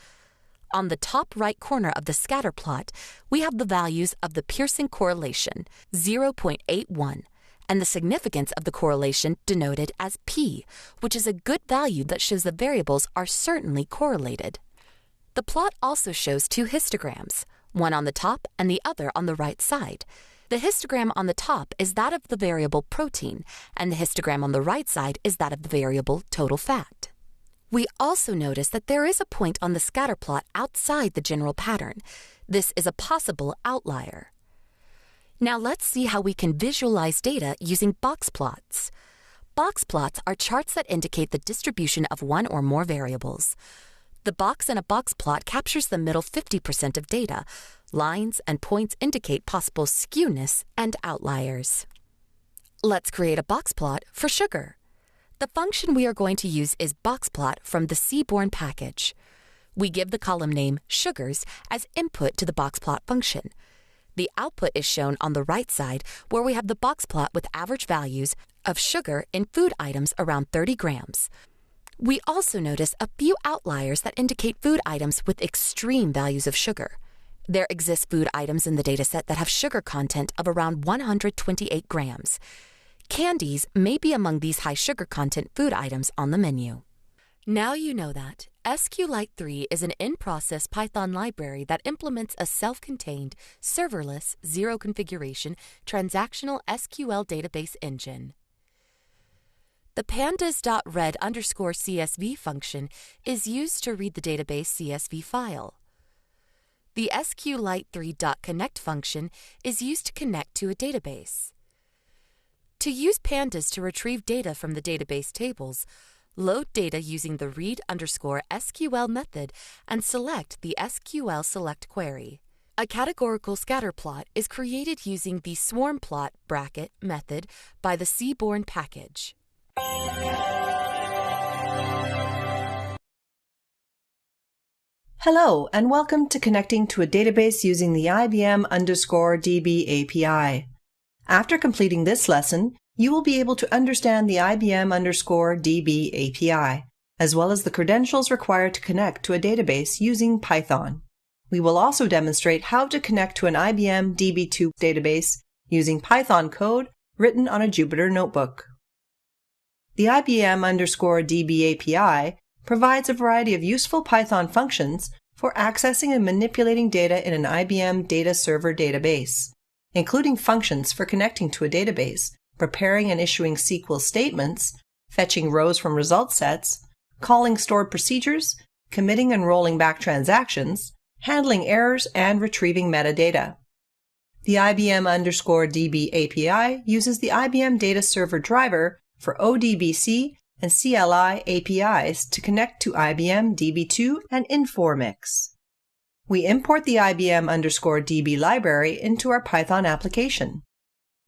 On the top right corner of the scatter plot, we have the values of the Pearson correlation, 0.81, and the significance of the correlation denoted as P, which is a good value that shows the variables are certainly correlated. The plot also shows two histograms, one on the top and the other on the right side. The histogram on the top is that of the variable protein, and the histogram on the right side is that of the variable total fat. We also notice that there is a point on the scatter plot outside the general pattern. This is a possible outlier. Now let's see how we can visualize data using box plots. Box plots are charts that indicate the distribution of one or more variables. The box in a box plot captures the middle 50% of data. Lines and points indicate possible skewness and outliers. Let's create a box plot for sugar. The function we are going to use is boxplot from the Seaborn package. We give the column name sugars as input to the boxplot function. The output is shown on the right side, where we have the boxplot with average values of sugar in food items around 30 grams. We also notice a few outliers that indicate food items with extreme values of sugar. There exist food items in the dataset that have sugar content of around 128 grams. Candies may be among these high sugar content food items on the menu. Now you know that SQLite 3 is an in-process Python library that implements a self-contained, serverless, zero-configuration, transactional SQL database engine. The pandas.read_CSV function is used to read the database CSV file. The SQLite3.connect function is used to connect to a database. To use pandas to retrieve data from the database tables, load data using the read_SQL method and select the SQL select query. A categorical scatter plot is created using the swarm plot bracket method by the Seaborn package. Hello, and welcome to connecting to a database using the IBM_DB API. After completing this lesson, you will be able to understand the IBM_DB API, as well as the credentials required to connect to a database using Python. We will also demonstrate how to connect to an IBM DB2 database using Python code written on a Jupyter notebook. The IBM_DB API provides a variety of useful Python functions for accessing and manipulating data in an IBM data server database, including functions for connecting to a database, preparing and issuing SQL statements, fetching rows from result sets, calling stored procedures, committing and rolling back transactions, handling errors, and retrieving metadata. The IBM_DB API uses the IBM Data Server driver for ODBC and CLI APIs to connect to IBM DB2 and Informix. We import the IBM_DB library into our Python application.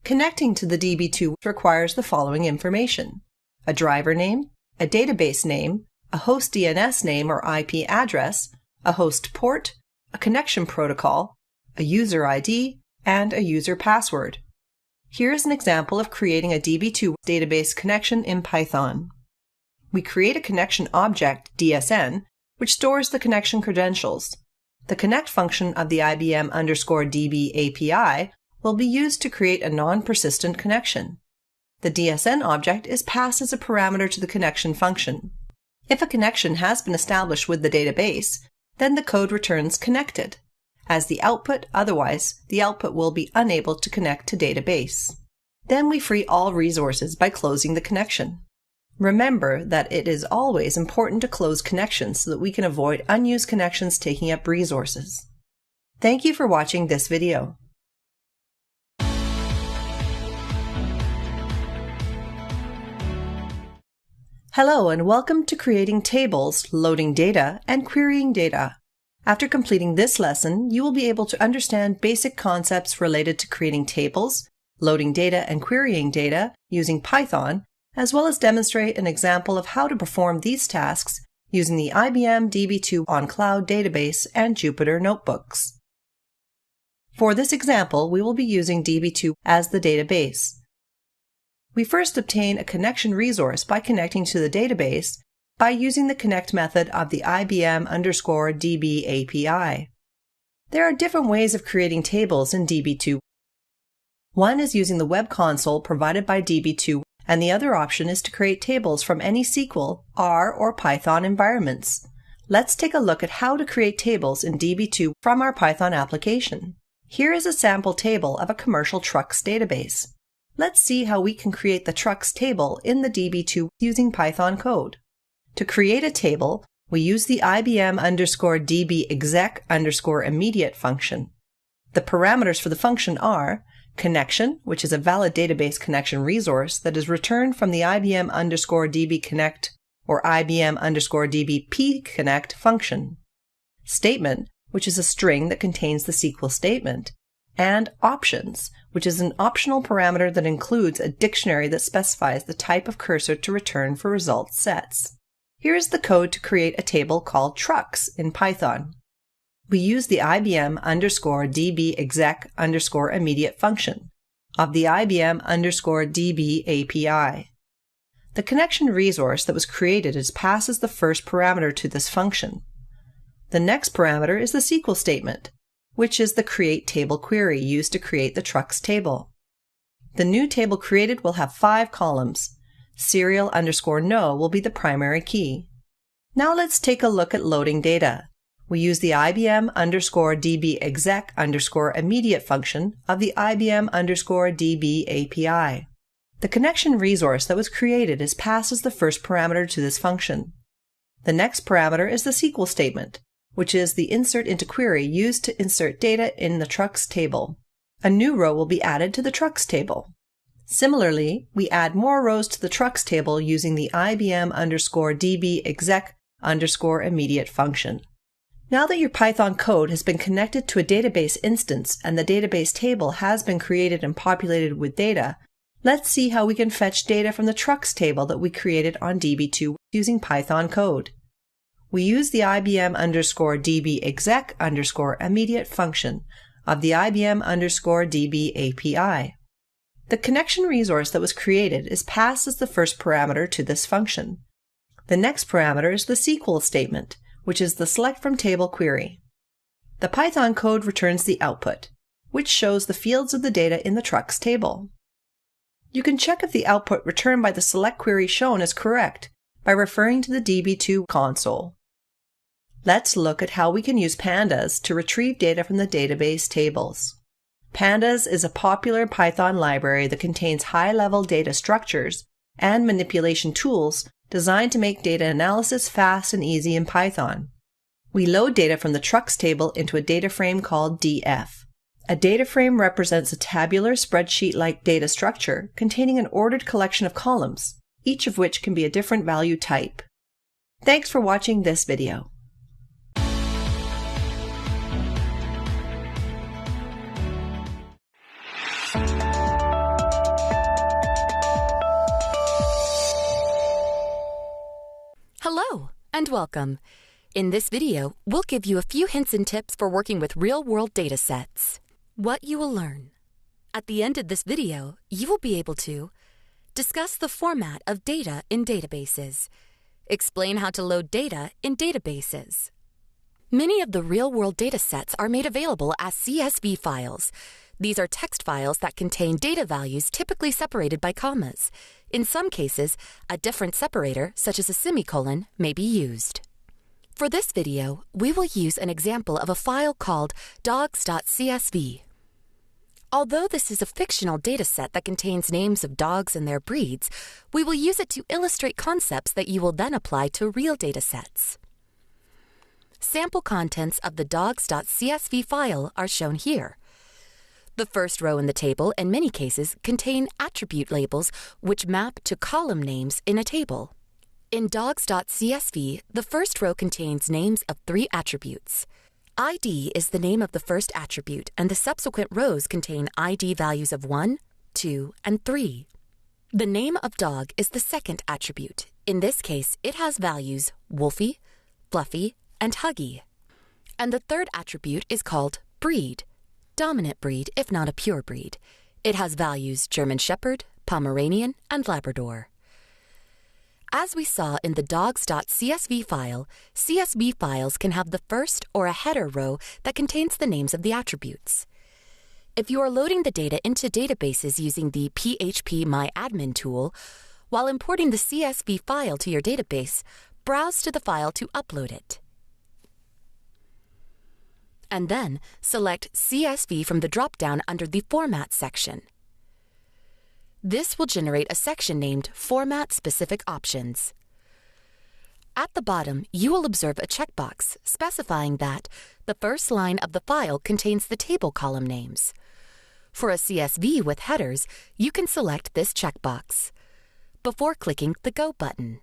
Connecting to the DB2 requires the following information: a driver name, a database name, a host DNS name or IP address, a host port, a connection protocol, a user ID, and a user password. Here is an example of creating a DB2 database connection in Python. We create a connection object, DSN, which stores the connection credentials. The connect function of the IBM_DB API will be used to create a non-persistent connection. The DSN object is passed as a parameter to the connection function. If a connection has been established with the database, then the code returns connected as the output, otherwise the output will be unable to connect to database. Then we free all resources by closing the connection. Remember that it is always important to close connections so that we can avoid unused connections taking up resources. Thank you for watching this video. Hello, and welcome to creating tables, loading data, and querying data. After completing this lesson, you will be able to understand basic concepts related to creating tables, loading data, and querying data using Python, as well as demonstrate an example of how to perform these tasks using the IBM DB2 on Cloud database and Jupyter notebooks. For this example, we will be using DB2 as the database. We first obtain a connection resource by connecting to the database by using the connect method of the IBM_DB API. There are different ways of creating tables in DB2. One is using the web console provided by DB2, and the other option is to create tables from any SQL, R, or Python environments. Let's take a look at how to create tables in DB2 from our Python application. Here is a sample table of a commercial trucks database. Let's see how we can create the trucks table in the DB2 using Python code. To create a table, we use the IBM_DB exec_immediate function. The parameters for the function are connection, which is a valid database connection resource that is returned from the IBM_DB connect or IBM_DB pconnect function. Statement, which is a string that contains the SQL statement. And options, which is an optional parameter that includes a dictionary that specifies the type of cursor to return for result sets. Here is the code to create a table called trucks in Python. We use the IBM_DB exec_immediate function of the IBM_DB API. The connection resource that was created is passed as the first parameter to this function. The next parameter is the SQL statement, which is the create table query used to create the trucks table. The new table created will have 5 columns. Serial_no will be the primary key. Now let's take a look at loading data. We use the IBM_DB exec_immediate function of the IBM_DB API. The connection resource that was created is passed as the first parameter to this function. The next parameter is the SQL statement, which is the insert into query used to insert data in the trucks table. A new row will be added to the trucks table. Similarly, we add more rows to the trucks table using the IBM_DB_exec_immediate function. Now that your Python code has been connected to a database instance and the database table has been created and populated with data, let's see how we can fetch data from the trucks table that we created on DB2 using Python code. We use the IBM_DB exec_immediate function of the IBM_DB API. The connection resource that was created is passed as the first parameter to this function. The next parameter is the SQL statement, which is the select from table query. The Python code returns the output, which shows the fields of the data in the trucks table. You can check if the output returned by the select query shown is correct by referring to the DB2 console. Let's look at how we can use pandas to retrieve data from the database tables. Pandas is a popular Python library that contains high-level data structures and manipulation tools designed to make data analysis fast and easy in Python. We load data from the trucks table into a data frame called df. A data frame represents a tabular spreadsheet-like data structure containing an ordered collection of columns, each of which can be a different value type. Thanks for watching this video. Hello, and welcome. In this video, we'll give you a few hints and tips for working with real-world data sets. What you will learn. At the end of this video, you will be able to discuss the format of data in databases, explain how to load data in databases. Many of the real-world data sets are made available as CSV files. These are text files that contain data values typically separated by commas. In some cases, a different separator, such as a semicolon, may be used. For this video, we will use an example of a file called dogs.csv. Although this is a fictional dataset that contains names of dogs and their breeds, we will use it to illustrate concepts that you will then apply to real datasets. Sample contents of the dogs.csv file are shown here. The first row in the table, in many cases, contain attribute labels which map to column names in a table. In dogs.csv, the first row contains names of 3 attributes. ID is the name of the first attribute, and the subsequent rows contain ID values of 1, 2, and 3. The name of dog is the second attribute. In this case, it has values Wolfie, Fluffy, and Huggy. And the third attribute is called breed, dominant breed if not a pure breed. It has values German Shepherd, Pomeranian, and Labrador. As we saw in the dogs.csv file, CSV files can have the first or a header row that contains the names of the attributes. If you are loading the data into databases using the phpMyAdmin tool, while importing the CSV file to your database, browse to the file to upload it. And then select CSV from the drop-down under the Format section. This will generate a section named Format Specific Options. At the bottom, you will observe a checkbox specifying that the first line of the file contains the table column names. For a CSV with headers, you can select this checkbox before clicking the Go button.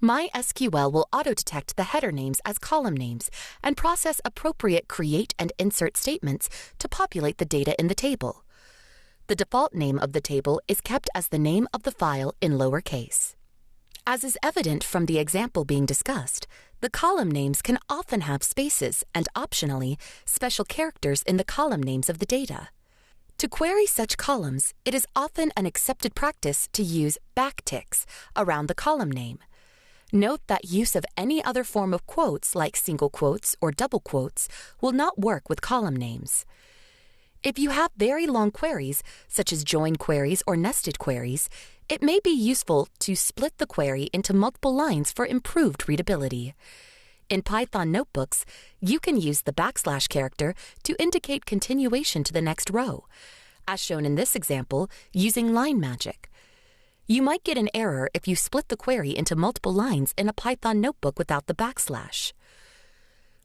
MySQL will auto-detect the header names as column names and process appropriate create and insert statements to populate the data in the table. The default name of the table is kept as the name of the file in lowercase. As is evident from the example being discussed, the column names can often have spaces and, optionally, special characters in the column names of the data. To query such columns, it is often an accepted practice to use backticks around the column name. Note that use of any other form of quotes like single quotes or double quotes will not work with column names. If you have very long queries, such as join queries or nested queries, it may be useful to split the query into multiple lines for improved readability. In Python notebooks, you can use the / character to indicate continuation to the next row, as shown in this example using line magic. You might get an error if you split the query into multiple lines in a Python notebook without the /.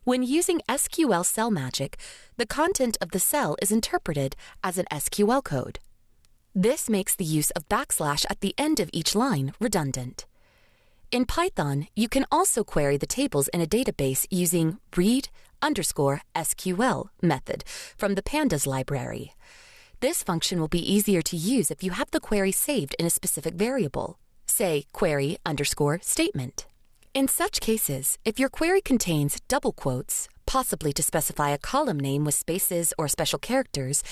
When using SQL cell magic, the content of the cell is interpreted as an SQL code. This makes the use of backslash at the end of each line redundant. In Python, you can also query the tables in a database using read_SQL method from the pandas library. This function will be easier to use if you have the query saved in a specific variable, say query_statement. In such cases, if your query contains double quotes, possibly to specify a column name with spaces or special characters,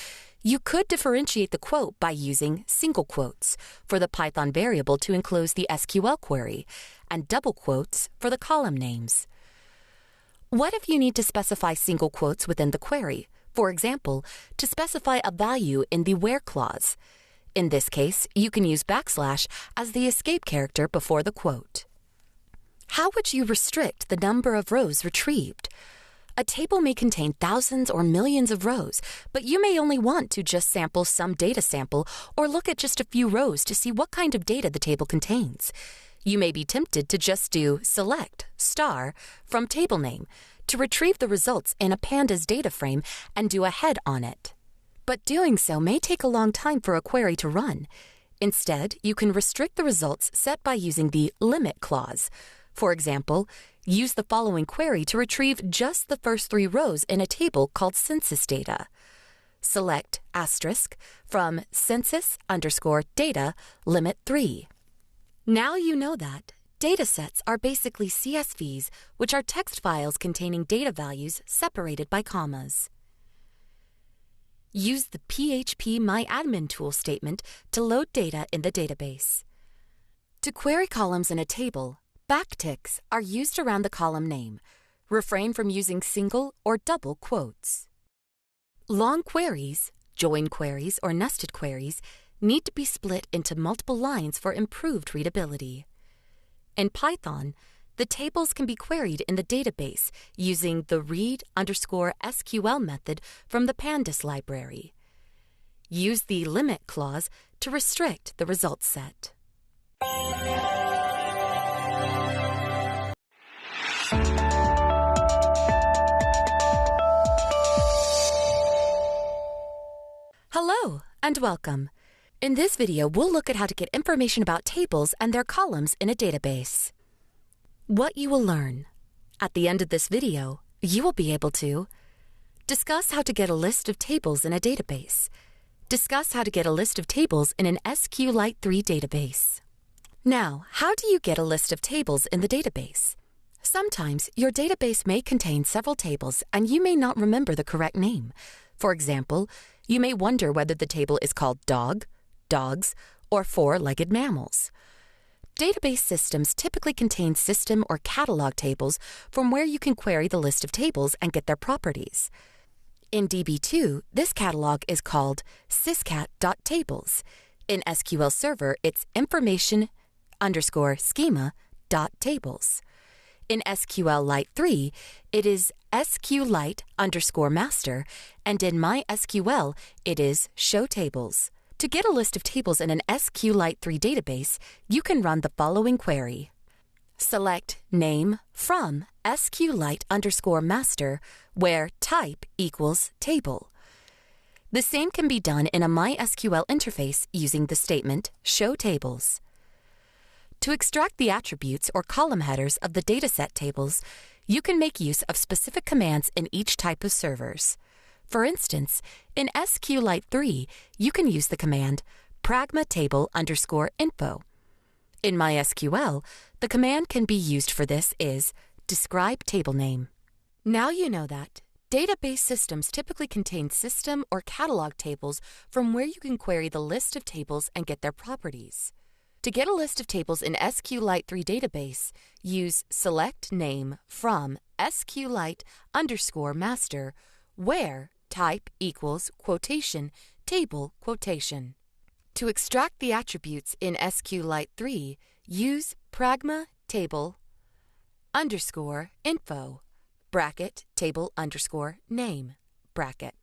you could differentiate the quote by using single quotes for the Python variable to enclose the SQL query and double quotes for the column names. What if you need to specify single quotes within the query, for example, to specify a value in the where clause? In this case, you can use backslash as the escape character before the quote. How would you restrict the number of rows retrieved? A table may contain thousands or millions of rows, but you may only want to just sample some data sample or look at just a few rows to see what kind of data the table contains. You may be tempted to just do select star from table name to retrieve the results in a pandas data frame and do a head on it. But doing so may take a long time for a query to run. Instead, you can restrict the results set by using the limit clause. For example, use the following query to retrieve just the first 3 rows in a table called census data. Select asterisk from census_data limit 3. Now you know that datasets are basically CSVs, which are text files containing data values separated by commas. Use the phpMyAdmin statement to load data in the database. To query columns in a table, backticks are used around the column name. Refrain from using single or double quotes. Long queries, join queries, or nested queries need to be split into multiple lines for improved readability. In Python, the tables can be queried in the database using the read_SQL method from the pandas library. Use the limit clause to restrict the results set. Hello and welcome. In this video, we'll look at how to get information about tables and their columns in a database. What you will learn. At the end of this video, you will be able to discuss how to get a list of tables in a database. Discuss how to get a list of tables in an SQLite 3 database. Now, how do you get a list of tables in the database? Sometimes your database may contain several tables and you may not remember the correct name. For example, you may wonder whether the table is called dog, dogs, or four-legged mammals. Database systems typically contain system or catalog tables from where you can query the list of tables and get their properties. In DB2, this catalog is called syscat.tables. In SQL Server, it's information_schema.tables. In SQLite 3, it is SQLite_master, and in MySQL, it is showTables. To get a list of tables in an SQLite 3 database, you can run the following query. Select name from SQLite_master, where type equals table. The same can be done in a MySQL interface using the statement showTables. To extract the attributes or column headers of the dataset tables, you can make use of specific commands in each type of servers. For instance, in SQLite 3, you can use the command pragma_table_info. In MySQL, the command can be used for this is describe table name. Now you know that database systems typically contain system or catalog tables from where you can query the list of tables and get their properties. To get a list of tables in SQLite 3 database, use select name from SQLite_master, where type equals quotation, table quotation. To extract the attributes in SQLite 3, use pragma_table_info, bracket table_name, bracket.